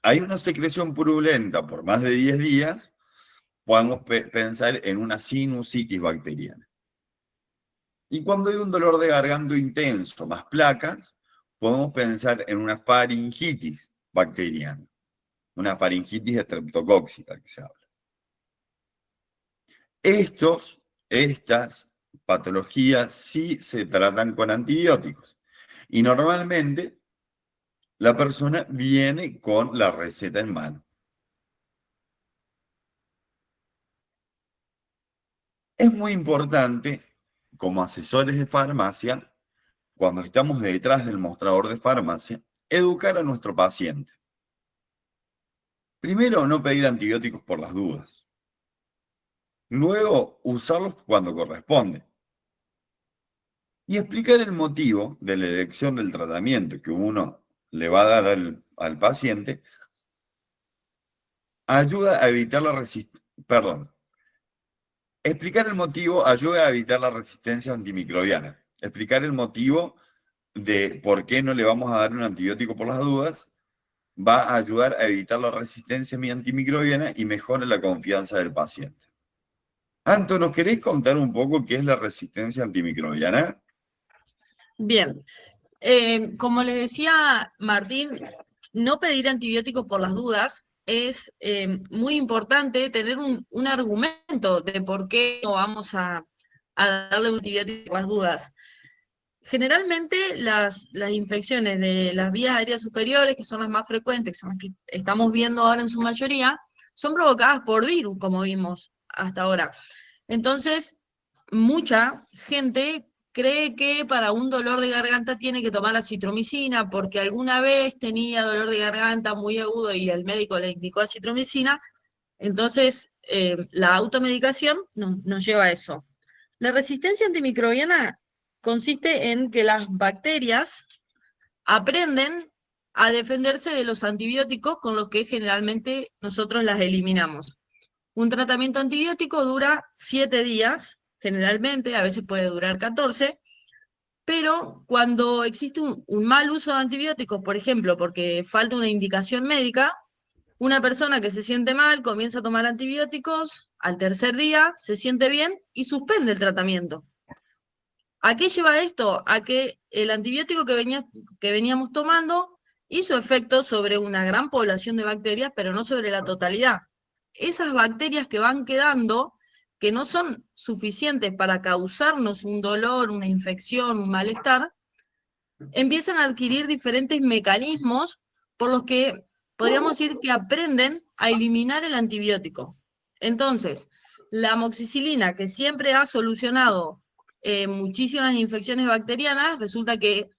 hay una secreción purulenta por más de 10 días, podemos pensar en una sinusitis bacteriana. Y cuando hay un dolor de garganta intenso más placas, podemos pensar en una faringitis bacteriana, una faringitis estreptocóxica que se habla. Estas patologías sí se tratan con antibióticos. Y normalmente la persona viene con la receta en mano. Es muy importante, como asesores de farmacia, cuando estamos detrás del mostrador de farmacia, educar a nuestro paciente. Primero, no pedir antibióticos por las dudas. Luego, usarlos cuando corresponde. Y explicar el motivo de la elección del tratamiento que uno le va a dar al paciente ayuda a evitar la resistencia. Perdón. Explicar el motivo ayuda a evitar la resistencia antimicrobiana. Explicar el motivo de por qué no le vamos a dar un antibiótico por las dudas va a ayudar a evitar la resistencia antimicrobiana y mejora la confianza del paciente. Anto, ¿nos queréis contar un poco qué es la resistencia antimicrobiana? Bien, como les decía Martín, no pedir antibióticos por las dudas es muy importante tener un argumento de por qué no vamos a darle un antibiótico por las dudas. Generalmente las infecciones de las vías aéreas superiores, que son las más frecuentes, que son las que estamos viendo ahora en su mayoría, son provocadas por virus, como vimos hasta ahora. Entonces, mucha gente cree que para un dolor de garganta tiene que tomar acitromicina porque alguna vez tenía dolor de garganta muy agudo y el médico le indicó acitromicina. Entonces, la automedicación nos lleva a eso. La resistencia antimicrobiana consiste en que las bacterias aprenden a defenderse de los antibióticos con los que generalmente nosotros las eliminamos. Un tratamiento antibiótico dura 7 días, generalmente, a veces puede durar 14, pero cuando existe un mal uso de antibióticos, por ejemplo, porque falta una indicación médica, una persona que se siente mal comienza a tomar antibióticos, al tercer día se siente bien y suspende el tratamiento. ¿A qué lleva esto? A que el antibiótico que veníamos tomando hizo efecto sobre una gran población de bacterias, pero no sobre la totalidad. Esas bacterias que van quedando, que no son suficientes para causarnos un dolor, una infección, un malestar, empiezan a adquirir diferentes mecanismos por los que podríamos decir que aprenden a eliminar el antibiótico. Entonces, la amoxicilina, que siempre ha solucionado muchísimas infecciones bacterianas, resulta que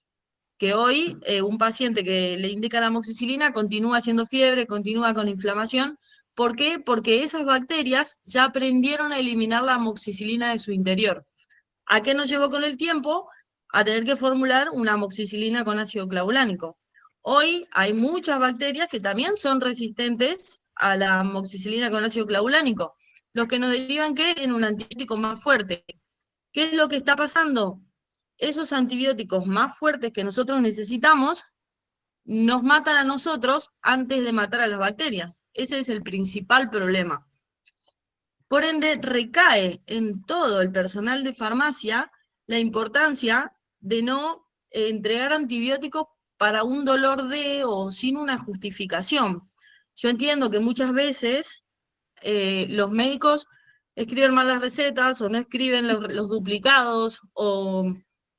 hoy un paciente que le indica la amoxicilina continúa haciendo fiebre, continúa con inflamación. ¿Por qué? Porque esas bacterias ya aprendieron a eliminar la amoxicilina de su interior. ¿A qué nos llevó con el tiempo? A tener que formular una amoxicilina con ácido clavulánico. Hoy hay muchas bacterias que también son resistentes a la amoxicilina con ácido clavulánico, los que nos derivan que en un antibiótico más fuerte. ¿Qué es lo que está pasando? Esos antibióticos más fuertes que nosotros necesitamos nos matan a nosotros antes de matar a las bacterias. Ese es el principal problema. Por ende, recae en todo el personal de farmacia la importancia de no entregar antibióticos para un dolor de o sin una justificación. Yo entiendo que muchas veces los médicos escriben mal las recetas o no escriben los duplicados, o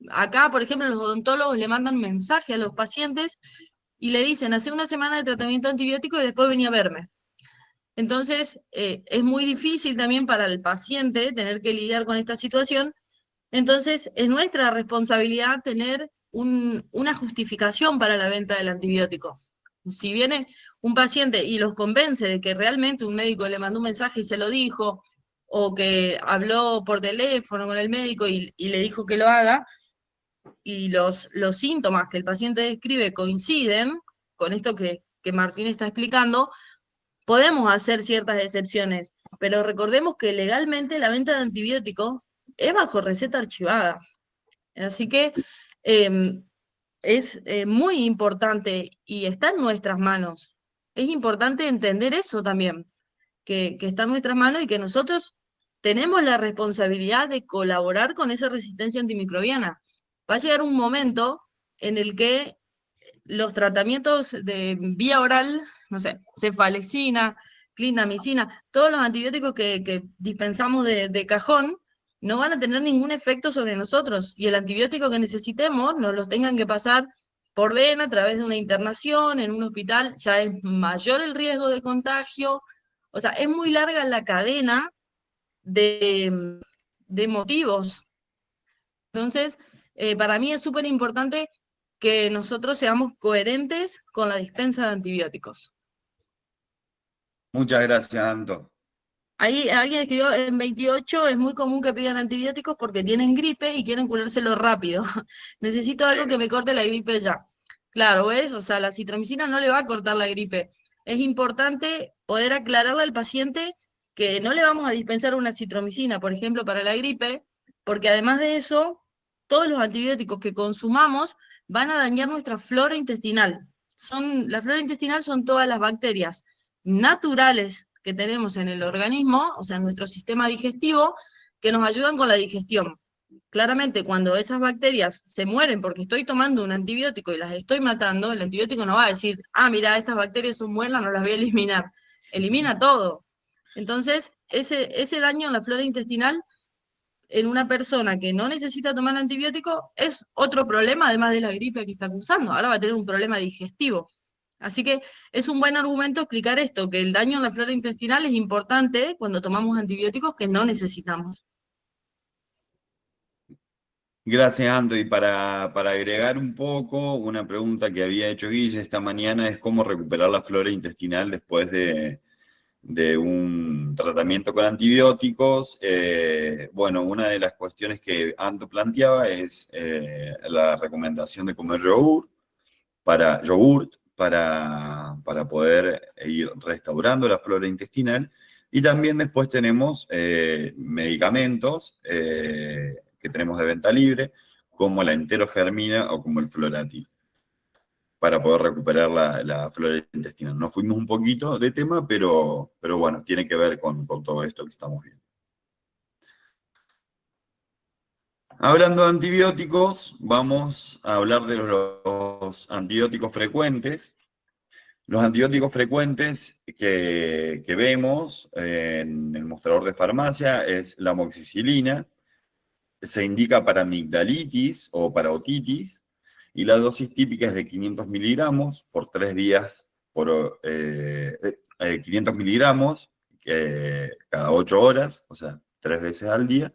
acá, por ejemplo, los odontólogos le mandan mensaje a los pacientes y le dicen, hace una semana de tratamiento antibiótico y después venía a verme. Entonces, es muy difícil también para el paciente tener que lidiar con esta situación. Entonces, es nuestra responsabilidad tener una justificación para la venta del antibiótico. Si viene un paciente y los convence de que realmente un médico le mandó un mensaje y se lo dijo, o que habló por teléfono con el médico y le dijo que lo haga, y los síntomas que el paciente describe coinciden con esto que Martín está explicando, podemos hacer ciertas excepciones, pero recordemos que legalmente la venta de antibióticos es bajo receta archivada. Así que eh, es muy importante y está en nuestras manos. Es importante entender eso también, que está en nuestras manos y que nosotros tenemos la responsabilidad de colaborar con esa resistencia antimicrobiana. Va a llegar un momento en el que los tratamientos de vía oral, no sé, cefalexina, clindamicina, todos los antibióticos que dispensamos de cajón, no van a tener ningún efecto sobre nosotros. Y el antibiótico que necesitemos nos los tengan que pasar por vena a través de una internación en un hospital, ya es mayor el riesgo de contagio. O sea, es muy larga la cadena de motivos. Entonces, para mí es súper importante que nosotros seamos coherentes con la dispensa de antibióticos. Muchas gracias, Anto. Ahí alguien escribió, en 28 es muy común que pidan antibióticos porque tienen gripe y quieren curárselo rápido. Necesito algo que me corte la gripe ya. Claro, ¿ves? O sea, la citromicina no le va a cortar la gripe. Es importante poder aclararle al paciente que no le vamos a dispensar una citromicina, por ejemplo, para la gripe, porque además de eso, todos los antibióticos que consumamos van a dañar nuestra flora intestinal. La flora intestinal son todas las bacterias naturales que tenemos en el organismo, o sea, en nuestro sistema digestivo, que nos ayudan con la digestión. Claramente, cuando esas bacterias se mueren porque estoy tomando un antibiótico y las estoy matando, el antibiótico no va a decir, ah, mira, estas bacterias son buenas, no las voy a eliminar. Elimina todo. Entonces, ese daño en la flora intestinal en una persona que no necesita tomar antibiótico es otro problema, además de la gripe que está acusando. Ahora va a tener un problema digestivo. Así que es un buen argumento explicar esto, que el daño en la flora intestinal es importante cuando tomamos antibióticos que no necesitamos. Gracias, Anto. Y para agregar un poco, una pregunta que había hecho Guille esta mañana es cómo recuperar la flora intestinal después de un tratamiento con antibióticos. Bueno, una de las cuestiones que Anto planteaba es la recomendación de comer yogurt para poder ir restaurando la flora intestinal. Y también después tenemos medicamentos que tenemos de venta libre, como la enterogermina o como el Floratil, para poder recuperar la flora intestinal. Nos fuimos un poquito de tema, pero bueno, tiene que ver con todo esto que estamos viendo. Hablando de antibióticos, vamos a hablar de los antibióticos frecuentes. Los antibióticos frecuentes que vemos en el mostrador de farmacia es la amoxicilina, se indica para amigdalitis o para otitis, y la dosis típica es de 500 miligramos por 3 días, 500 miligramos cada 8 horas, o sea, 3 veces al día,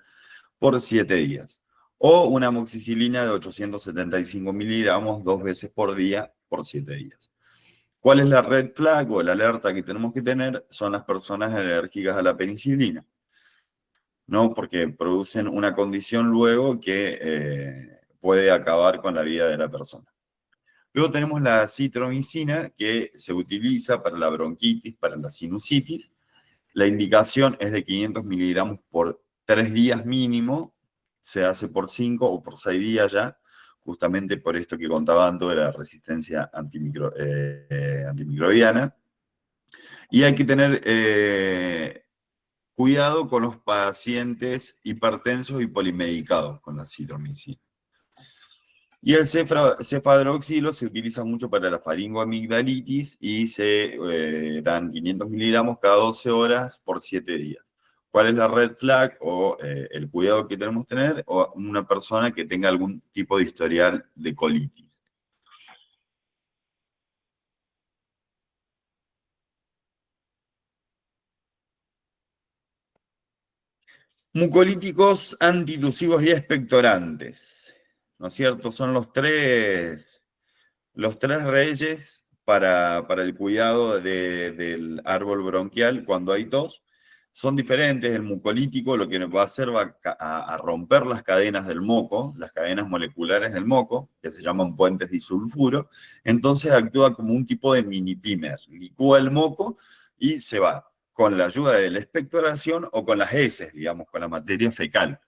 por 7 días. O una amoxicilina de 875 miligramos 2 veces por día por 7 días. ¿Cuál es la red flag o la alerta que tenemos que tener? Son las personas alérgicas a la penicilina, ¿no? Porque producen una condición luego que puede acabar con la vida de la persona. Luego tenemos la citromicina, que se utiliza para la bronquitis, para la sinusitis. La indicación es de 500 miligramos por 3 días mínimo, se hace por 5 o por 6 días ya, justamente por esto que contaba antes de la resistencia antimicrobiana. Y hay que tener cuidado con los pacientes hipertensos y polimedicados con la citromicina. Y el cefadroxilo se utiliza mucho para la faringoamigdalitis y se dan 500 miligramos cada 12 horas por 7 días. ¿Cuál es la red flag o el cuidado que tenemos que tener? O una persona que tenga algún tipo de historial de colitis. Mucolíticos, antitusivos y expectorantes. ¿No es cierto? Son los tres reyes para el cuidado del árbol bronquial cuando hay tos. Son diferentes. El mucolítico lo que va a hacer va a romper las cadenas del moco, las cadenas moleculares del moco, que se llaman puentes disulfuro. Entonces actúa como un tipo de mini pimer. Licúa el moco y se va con la ayuda de la expectoración o con las heces, digamos, con la materia fecal.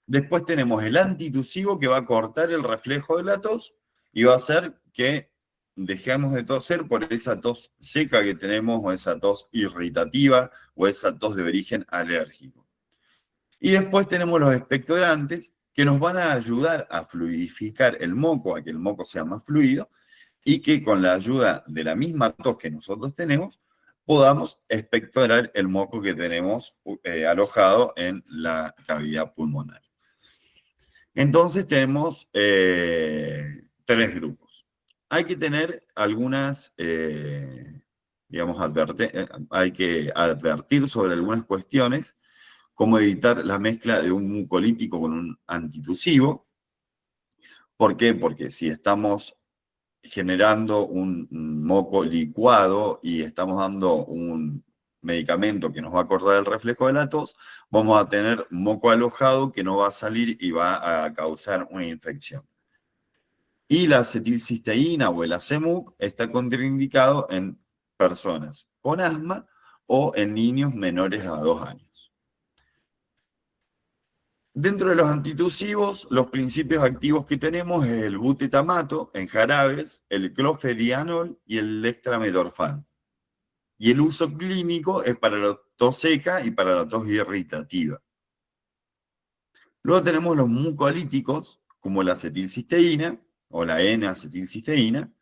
Después tenemos el antitusivo que va a cortar el reflejo de la tos y va a hacer que dejemos de toser por esa tos seca que tenemos o esa tos irritativa o esa tos de origen alérgico. Y después tenemos los expectorantes que nos van a ayudar a fluidificar el moco, a que el moco sea más fluido y que con la ayuda de la misma tos que nosotros tenemos, podamos expectorar el moco que tenemos alojado en la cavidad pulmonar. Entonces tenemos tres grupos. Hay que tener algunas, digamos, hay que advertir sobre algunas cuestiones, como evitar la mezcla de un mucolítico con un antitusivo. ¿Por qué? Porque si estamos generando un moco licuado y estamos dando un medicamento que nos va a cortar el reflejo de la tos, vamos a tener moco alojado que no va a salir y va a causar una infección. Y la acetilcisteína o el ACEMUC está contraindicado en personas con asma o en niños menores a 2 años. Dentro de los antitusivos, los principios activos que tenemos es el butetamato en jarabes, el clofedianol y el dextromethorfán. Y el uso clínico es para la tos seca y para la tos irritativa. Luego tenemos los mucolíticos, como la acetilcisteína o la N-acetilcisteína,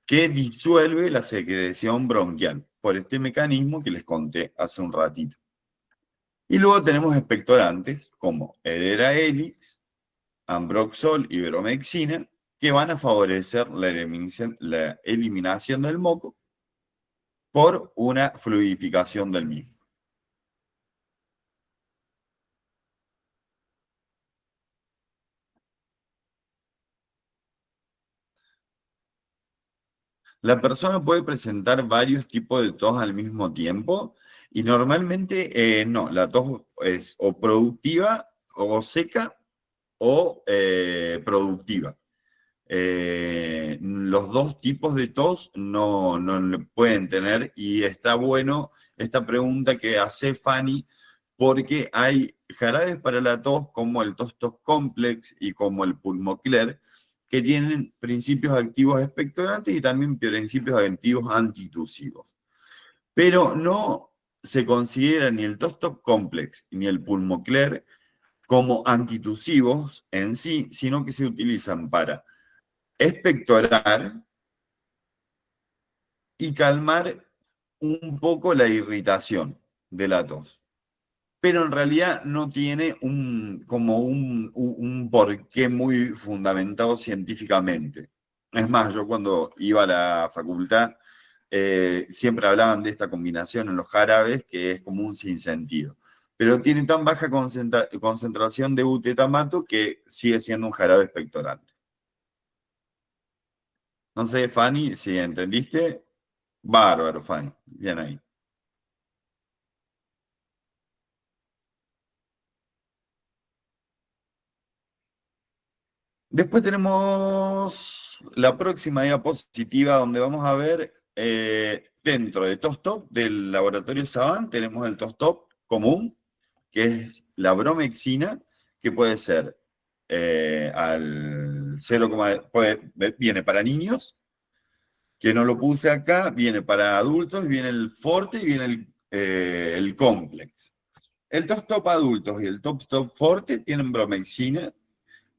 que disuelve la secreción bronquial por este mecanismo que les conté hace un ratito. Y luego tenemos expectorantes como Edera helix, Ambroxol y Bromexina, que van a favorecer la eliminación del moco por una fluidificación del mismo. La persona puede presentar varios tipos de tos al mismo tiempo y normalmente no, la tos es o productiva o seca o productiva. Los dos tipos de tos no le pueden tener y está bueno esta pregunta que hace Fanny porque hay jarabes para la tos como el Tos Complex y como el Pulmocler que tienen principios activos expectorantes y también principios activos antitusivos. Pero no se considera ni el Tos Complex ni el Pulmocler como antitusivos en sí, sino que se utilizan para expectorar y calmar un poco la irritación de la tos. Pero en realidad no tiene como un porqué muy fundamentado científicamente. Es más, yo cuando iba a la facultad siempre hablaban de esta combinación en los jarabes que es como un sinsentido. Pero tiene tan baja concentración de butetamato que sigue siendo un jarabe expectorante. No sé, Fanny, si entendiste. Bárbaro, Fanny. Bien ahí. Después tenemos la próxima diapositiva donde vamos a ver dentro de TOSTOP del laboratorio Saban tenemos el TOSTOP común, que es la bromexina, que puede ser al 0, viene para niños, que no lo puse acá, viene para adultos, viene el Forte y viene el Complex. El TOSTOP adultos y el TOSTOP Forte tienen bromexina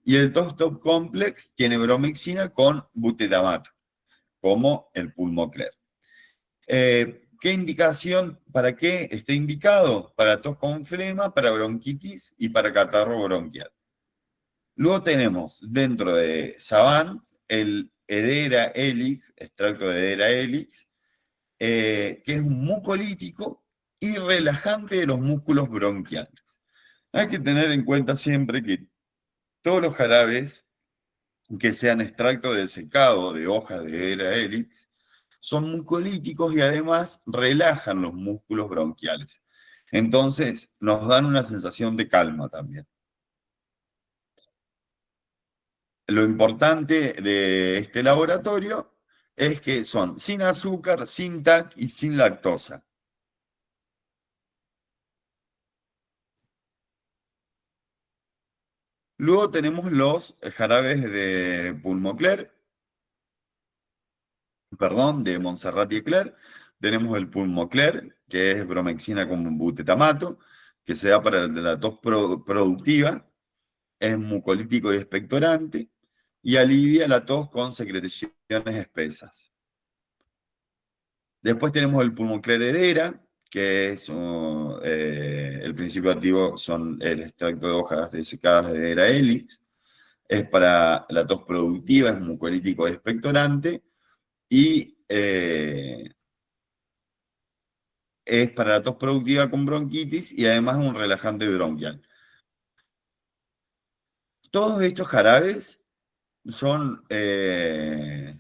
Y el Top Complex tiene bromexina con butetamato, como el Pulmocler. ¿Qué indicación? ¿Para qué está indicado? Para tos con flema, para bronquitis y para catarro bronquial. Luego tenemos dentro de Saban el Hedera helix, extracto de Hedera helix, que es un mucolítico y relajante de los músculos bronquiales. Hay que tener en cuenta siempre que todos los jarabes que sean extracto de secado de hojas de Hedera helix son mucolíticos y además relajan los músculos bronquiales. Entonces nos dan una sensación de calma también. Lo importante de este laboratorio es que son sin azúcar, sin TAC y sin lactosa. Luego tenemos los jarabes de Pulmocler, perdón, de Montserrat y Eclair. Tenemos el Pulmocler, que es bromexina con butetamato, que se da para la tos productiva, es mucolítico y expectorante, y alivia la tos con secreciones espesas. Después tenemos el Pulmocler Hedera, que es el principio activo son el extracto de hojas desecadas de Hedera helix, es para la tos productiva, es mucolítico y expectorante, y es para la tos productiva con bronquitis y además un relajante bronquial. Todos estos jarabes son, se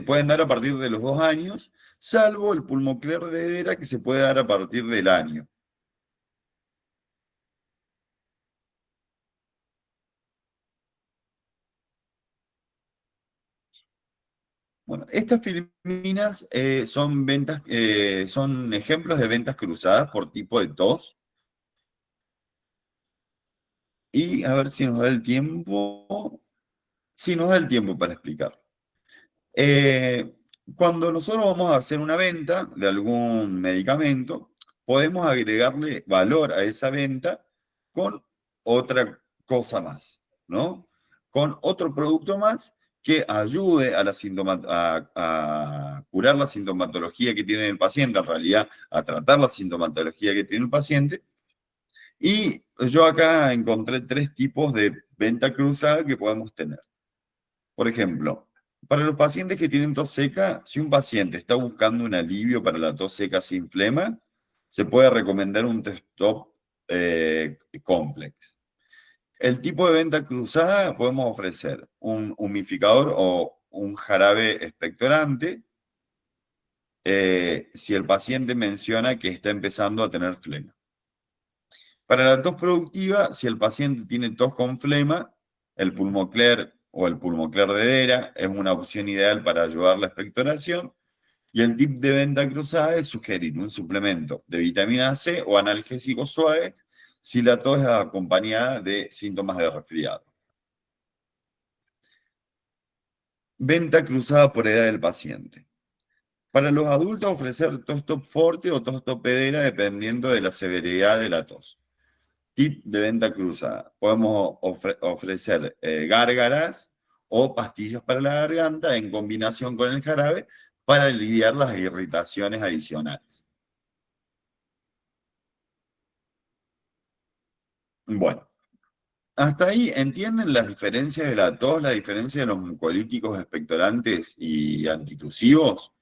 pueden dar a partir de los 2 años, salvo el Pulmocler de Hedera que se puede dar a partir del año. Bueno, estas filminas son ejemplos de ventas cruzadas por tipo de tos. Y a ver si nos da el tiempo. Sí, nos da el tiempo para explicar. Eh, Cuando nosotros vamos a hacer una venta de algún medicamento, podemos agregarle valor a esa venta con otra cosa más, ¿no? Con otro producto más que ayude a, a curar la sintomatología que tiene el paciente, en realidad a tratar la sintomatología que tiene el paciente. Y yo acá encontré 3 tipos de venta cruzada que podemos tener. Por ejemplo, para los pacientes que tienen tos seca, si un paciente está buscando un alivio para la tos seca sin flema, se puede recomendar un Top Complex. El tipo de venta cruzada podemos ofrecer un humidificador o un jarabe expectorante si el paciente menciona que está empezando a tener flema. Para la tos productiva, si el paciente tiene tos con flema, el Pulmocler o el Pulmocler de Hedera es una opción ideal para ayudar la expectoración. Y el tip de venta cruzada es sugerir un suplemento de vitamina C o analgésicos suaves si la tos es acompañada de síntomas de resfriado. Venta cruzada por edad del paciente. Para los adultos, ofrecer tos top forte o tos top Hedera dependiendo de la severidad de la tos. Tip de venta cruzada. Podemos ofrecer gárgaras o pastillas para la garganta en combinación con el jarabe para aliviar las irritaciones adicionales. Bueno, hasta ahí entienden las diferencias de la tos, la diferencia de los mucolíticos expectorantes y antitusivos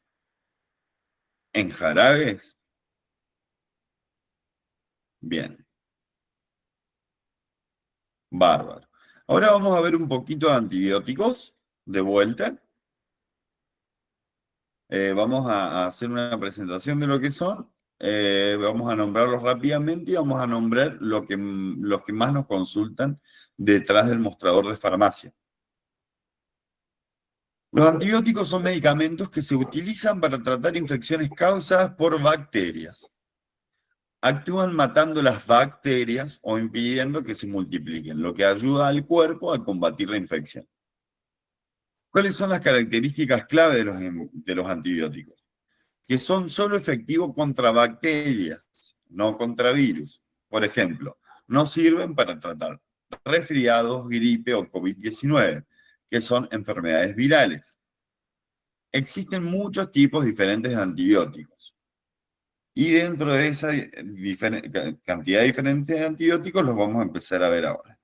en jarabes. Bien, bárbaro. Ahora vamos a ver un poquito de antibióticos de vuelta. Vamos a hacer una presentación de lo que son. Vamos a nombrarlos rápidamente y vamos a nombrar los que más nos consultan detrás del mostrador de farmacia. Los antibióticos son medicamentos que se utilizan para tratar infecciones causadas por bacterias. Actúan matando las bacterias o impidiendo que se multipliquen, lo que ayuda al cuerpo a combatir la infección. ¿Cuáles son las características clave de los antibióticos? Que son solo efectivos contra bacterias, no contra virus. Por ejemplo, no sirven para tratar resfriados, gripe o COVID-19, que son enfermedades virales. Existen muchos tipos diferentes de antibióticos. Y dentro de esa cantidad diferente de antibióticos los vamos a empezar a ver ahora.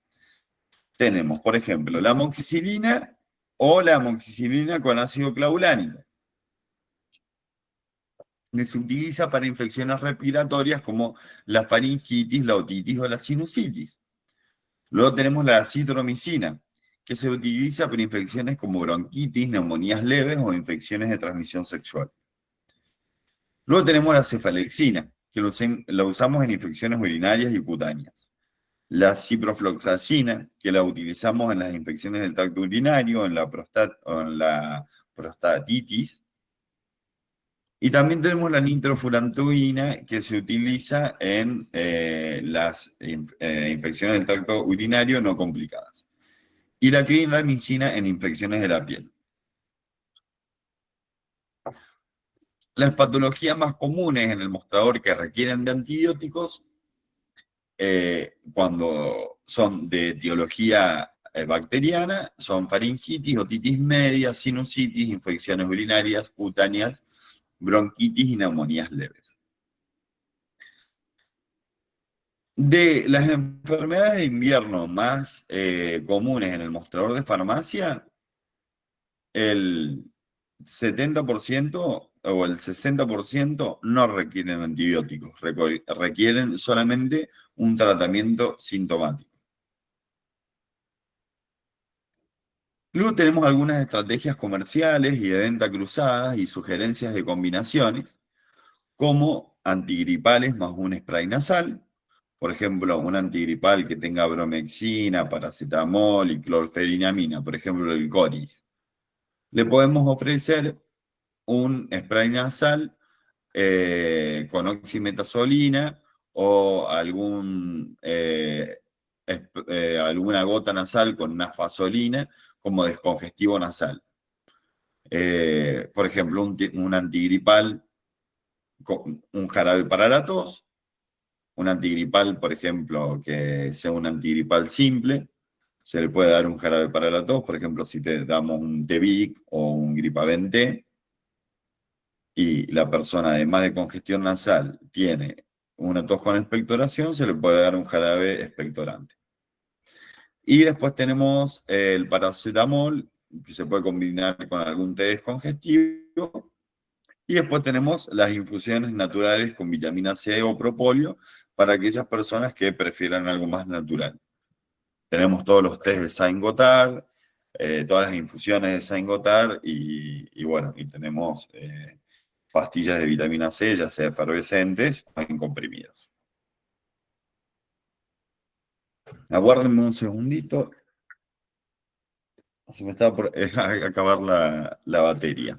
Tenemos, por ejemplo, la amoxicilina o la amoxicilina con ácido clavulánico, que se utiliza para infecciones respiratorias como la faringitis, la otitis o la sinusitis. Luego tenemos la acitromicina, que se utiliza para infecciones como bronquitis, neumonías leves o infecciones de transmisión sexual. Luego tenemos la cefalexina, que la usamos en infecciones urinarias y cutáneas. La ciprofloxacina, que la utilizamos en las infecciones del tracto urinario, en la prostatitis. Y también tenemos la nitrofurantoína, que se utiliza en las infecciones del tracto urinario no complicadas. Y la clindamicina en infecciones de la piel. Las patologías más comunes en el mostrador que requieren de antibióticos, cuando son de etiología bacteriana, son faringitis, otitis media, sinusitis, infecciones urinarias, cutáneas, bronquitis y neumonías leves. De las enfermedades de invierno más comunes en el mostrador de farmacia, el 70% o el 60% no requieren antibióticos, requieren solamente un tratamiento sintomático. Luego tenemos algunas estrategias comerciales y de venta cruzadas y sugerencias de combinaciones, como antigripales más un spray nasal, por ejemplo, un antigripal que tenga bromexina, paracetamol y clorferinamina, por ejemplo, el Coris. Le podemos ofrecer un spray nasal con oximetazolina o alguna gota nasal con nafasolina como descongestivo nasal. Por ejemplo, un antigripal, un jarabe para la tos, un antigripal, por ejemplo, que sea un antigripal simple, se le puede dar un jarabe para la tos, por ejemplo, si te damos un Tevic o un Gripavent y la persona, además de congestión nasal, tiene una tos con expectoración, se le puede dar un jarabe expectorante. Y después tenemos el paracetamol, que se puede combinar con algún té descongestivo. Y después tenemos las infusiones naturales con vitamina C o propóleo para aquellas personas que prefieran algo más natural. Tenemos todos los tés de Saint-Gothard, todas las infusiones de Saint-Gothard y bueno, y tenemos pastillas de vitamina C, ya sea efervescentes o en comprimidos. Aguárdenme un segundito. Se me está por acabar la batería.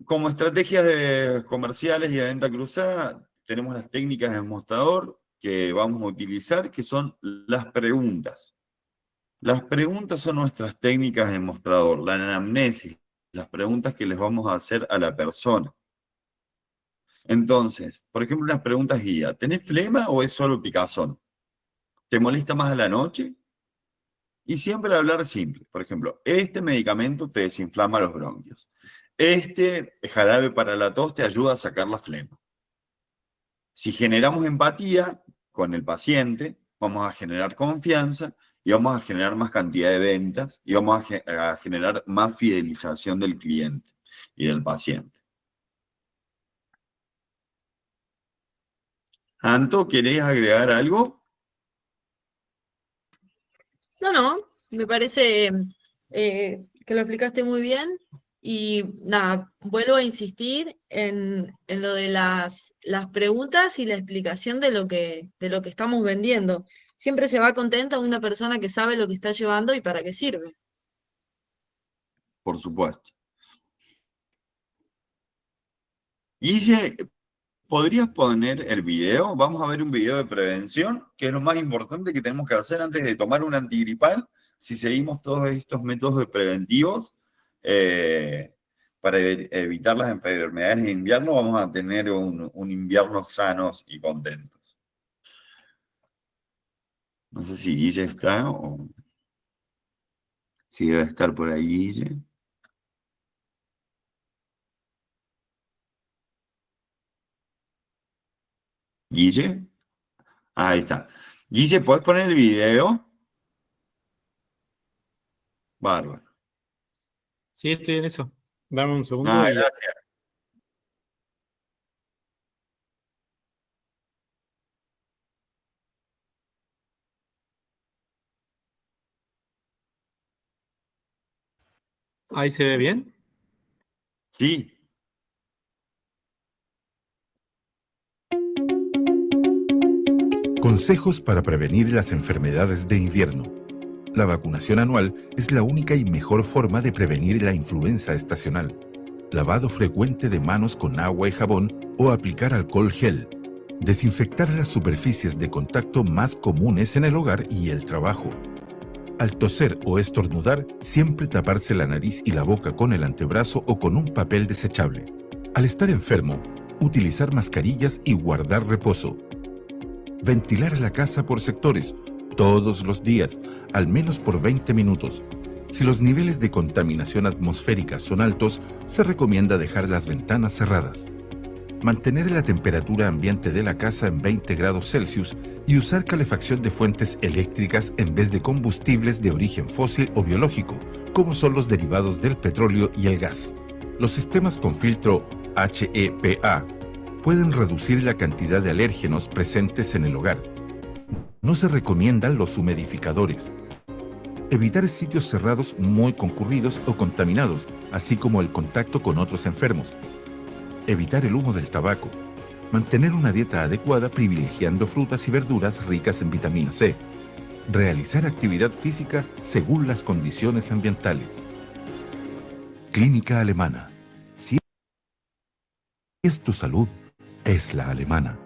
Como estrategias comerciales y de venta cruzada, tenemos las técnicas de mostrador que vamos a utilizar, que son las preguntas. Las preguntas son nuestras técnicas de mostrador, la anamnesis, las preguntas que les vamos a hacer a la persona. Entonces, por ejemplo, unas preguntas guía. ¿Tenés flema o es solo picazón? ¿Te molesta más a la noche? Y siempre hablar simple. Por ejemplo, este medicamento te desinflama los bronquios. Este jarabe para la tos te ayuda a sacar la flema. Si generamos empatía con el paciente, vamos a generar confianza y vamos a generar más cantidad de ventas y vamos a generar más fidelización del cliente y del paciente. Anto, ¿querés agregar algo? No, me parece que lo explicaste muy bien y nada, vuelvo a insistir en lo de las preguntas y la explicación de lo que estamos vendiendo. Siempre se va contenta una persona que sabe lo que está llevando y para qué sirve. Por supuesto. Guille, ¿podrías poner el video? Vamos a ver un video de prevención, que es lo más importante que tenemos que hacer antes de tomar un antigripal. Si seguimos todos estos métodos preventivos para evitar las enfermedades de invierno, vamos a tener un invierno sanos y contentos. No sé si Guille está o si debe estar por ahí Guille. ¿Guille? Ahí está. Guille, ¿puedes poner el video? Bárbaro. Sí, estoy en eso. Dame un segundo Ah, y ya. gracias. Ahí se ve bien. Sí. Consejos para prevenir las enfermedades de invierno. La vacunación anual es la única y mejor forma de prevenir la influenza estacional. Lavado frecuente de manos con agua y jabón o aplicar alcohol gel. Desinfectar las superficies de contacto más comunes en el hogar y el trabajo. Al toser o estornudar, siempre taparse la nariz y la boca con el antebrazo o con un papel desechable. Al estar enfermo, utilizar mascarillas y guardar reposo. Ventilar la casa por sectores, todos los días, al menos por 20 minutos. Si los niveles de contaminación atmosférica son altos, se recomienda dejar las ventanas cerradas. Mantener la temperatura ambiente de la casa en 20 grados Celsius y usar calefacción de fuentes eléctricas en vez de combustibles de origen fósil o biológico, como son los derivados del petróleo y el gas. Los sistemas con filtro HEPA pueden reducir la cantidad de alérgenos presentes en el hogar. No se recomiendan los humidificadores. Evitar sitios cerrados muy concurridos o contaminados, así como el contacto con otros enfermos. Evitar el humo del tabaco. Mantener una dieta adecuada privilegiando frutas y verduras ricas en vitamina C. Realizar actividad física según las condiciones ambientales. Clínica Alemana. Si es tu salud, es la alemana.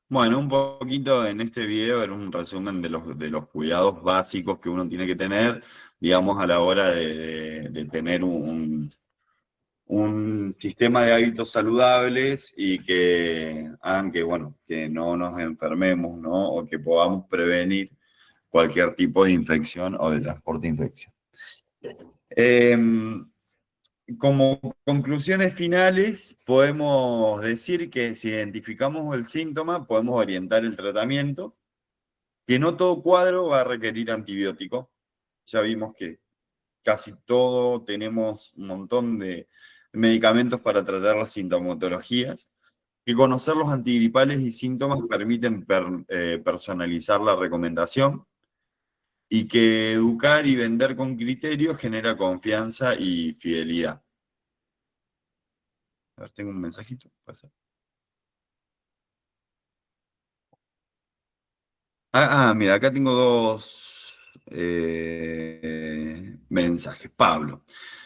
Bueno, un poquito en este video era un resumen de los cuidados básicos que uno tiene que tener, digamos, a la hora de tener un sistema de hábitos saludables y que hagan que, bueno, que no nos enfermemos, ¿no? O que podamos prevenir cualquier tipo de infección o de transporte de infección. Como conclusiones finales, podemos decir que si identificamos el síntoma, podemos orientar el tratamiento, que no todo cuadro va a requerir antibiótico. Ya vimos que casi todo tenemos un montón de medicamentos para tratar las sintomatologías, que conocer los antigripales y síntomas permiten personalizar la recomendación y que educar y vender con criterio genera confianza y fidelidad. A ver, tengo un mensajito. Pasa. Mira, acá tengo dos mensajes. Pablo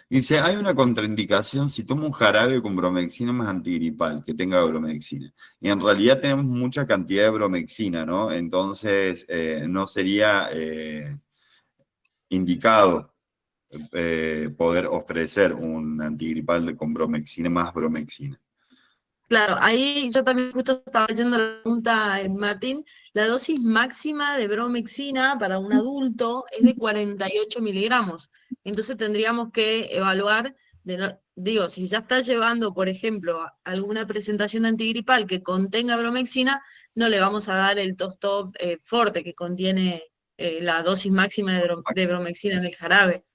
dice, hay una contraindicación si tomo un jarabe con bromexina más antigripal, que tenga bromexina. Y en realidad tenemos mucha cantidad de bromexina, ¿no? Entonces, no sería indicado poder ofrecer un antigripal con bromexina más bromexina. Claro, ahí yo también justo estaba leyendo la pregunta, Martín. La dosis máxima de bromexina para un adulto es de 48 miligramos. Entonces tendríamos que evaluar, digo, si ya está llevando, por ejemplo, alguna presentación antigripal que contenga bromexina, no le vamos a dar el Tostop Forte que contiene la dosis máxima de bromexina en el jarabe.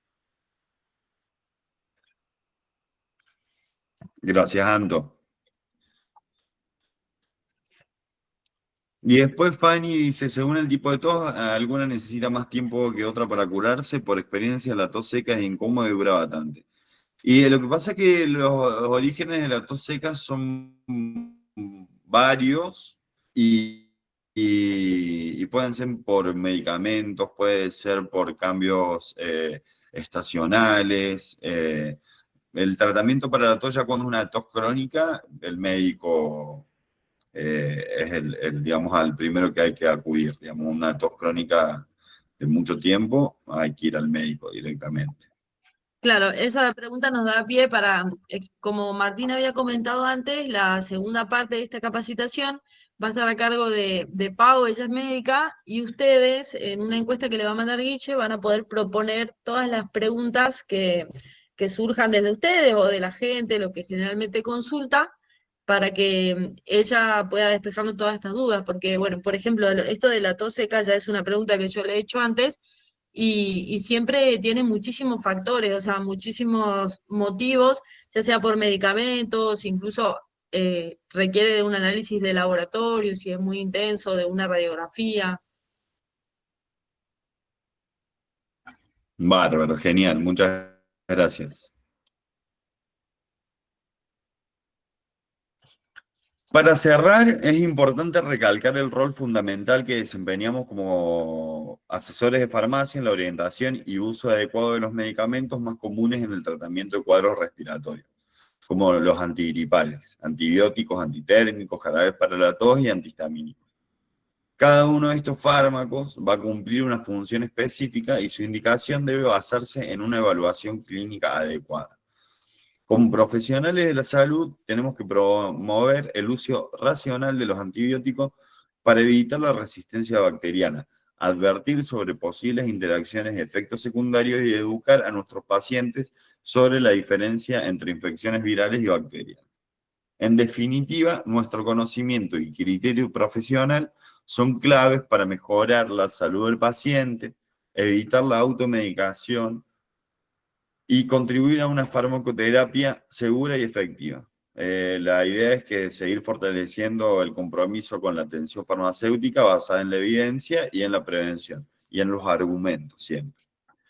Gracias, Anto. Y después Fanny dice, según el tipo de tos, alguna necesita más tiempo que otra para curarse. Por experiencia, la tos seca es incómoda y dura bastante. Y lo que pasa es que los orígenes de la tos seca son varios y pueden ser por medicamentos, puede ser por cambios estacionales. El tratamiento para la tos ya cuando es una tos crónica, el médico es digamos, al primero que hay que acudir. Digamos, una tos crónica de mucho tiempo, hay que ir al médico directamente. Claro, esa pregunta nos da pie para, como Martín había comentado antes, la segunda parte de esta capacitación va a estar a cargo de Pau, ella es médica, y ustedes, en una encuesta que le va a mandar Guille, van a poder proponer todas las preguntas que surjan desde ustedes o de la gente, lo que generalmente consulta, para que ella pueda despejarnos todas estas dudas. Porque, bueno, por ejemplo, esto de la tos seca ya es una pregunta que yo le he hecho antes y siempre tiene muchísimos factores, o sea, muchísimos motivos, ya sea por medicamentos, incluso requiere de un análisis de laboratorio, si es muy intenso, de una radiografía. Bárbaro, genial, muchas gracias. Para cerrar, es importante recalcar el rol fundamental que desempeñamos como asesores de farmacia en la orientación y uso adecuado de los medicamentos más comunes en el tratamiento de cuadros respiratorios, como los antigripales, antibióticos, antitérmicos, jarabes para la tos y antihistamínicos. Cada uno de estos fármacos va a cumplir una función específica y su indicación debe basarse en una evaluación clínica adecuada. Como profesionales de la salud, tenemos que promover el uso racional de los antibióticos para evitar la resistencia bacteriana, advertir sobre posibles interacciones y efectos secundarios y educar a nuestros pacientes sobre la diferencia entre infecciones virales y bacterianas. En definitiva, nuestro conocimiento y criterio profesional son claves para mejorar la salud del paciente, evitar la automedicación y contribuir a una farmacoterapia segura y efectiva. La idea es que seguir fortaleciendo el compromiso con la atención farmacéutica basada en la evidencia y en la prevención, y en los argumentos siempre.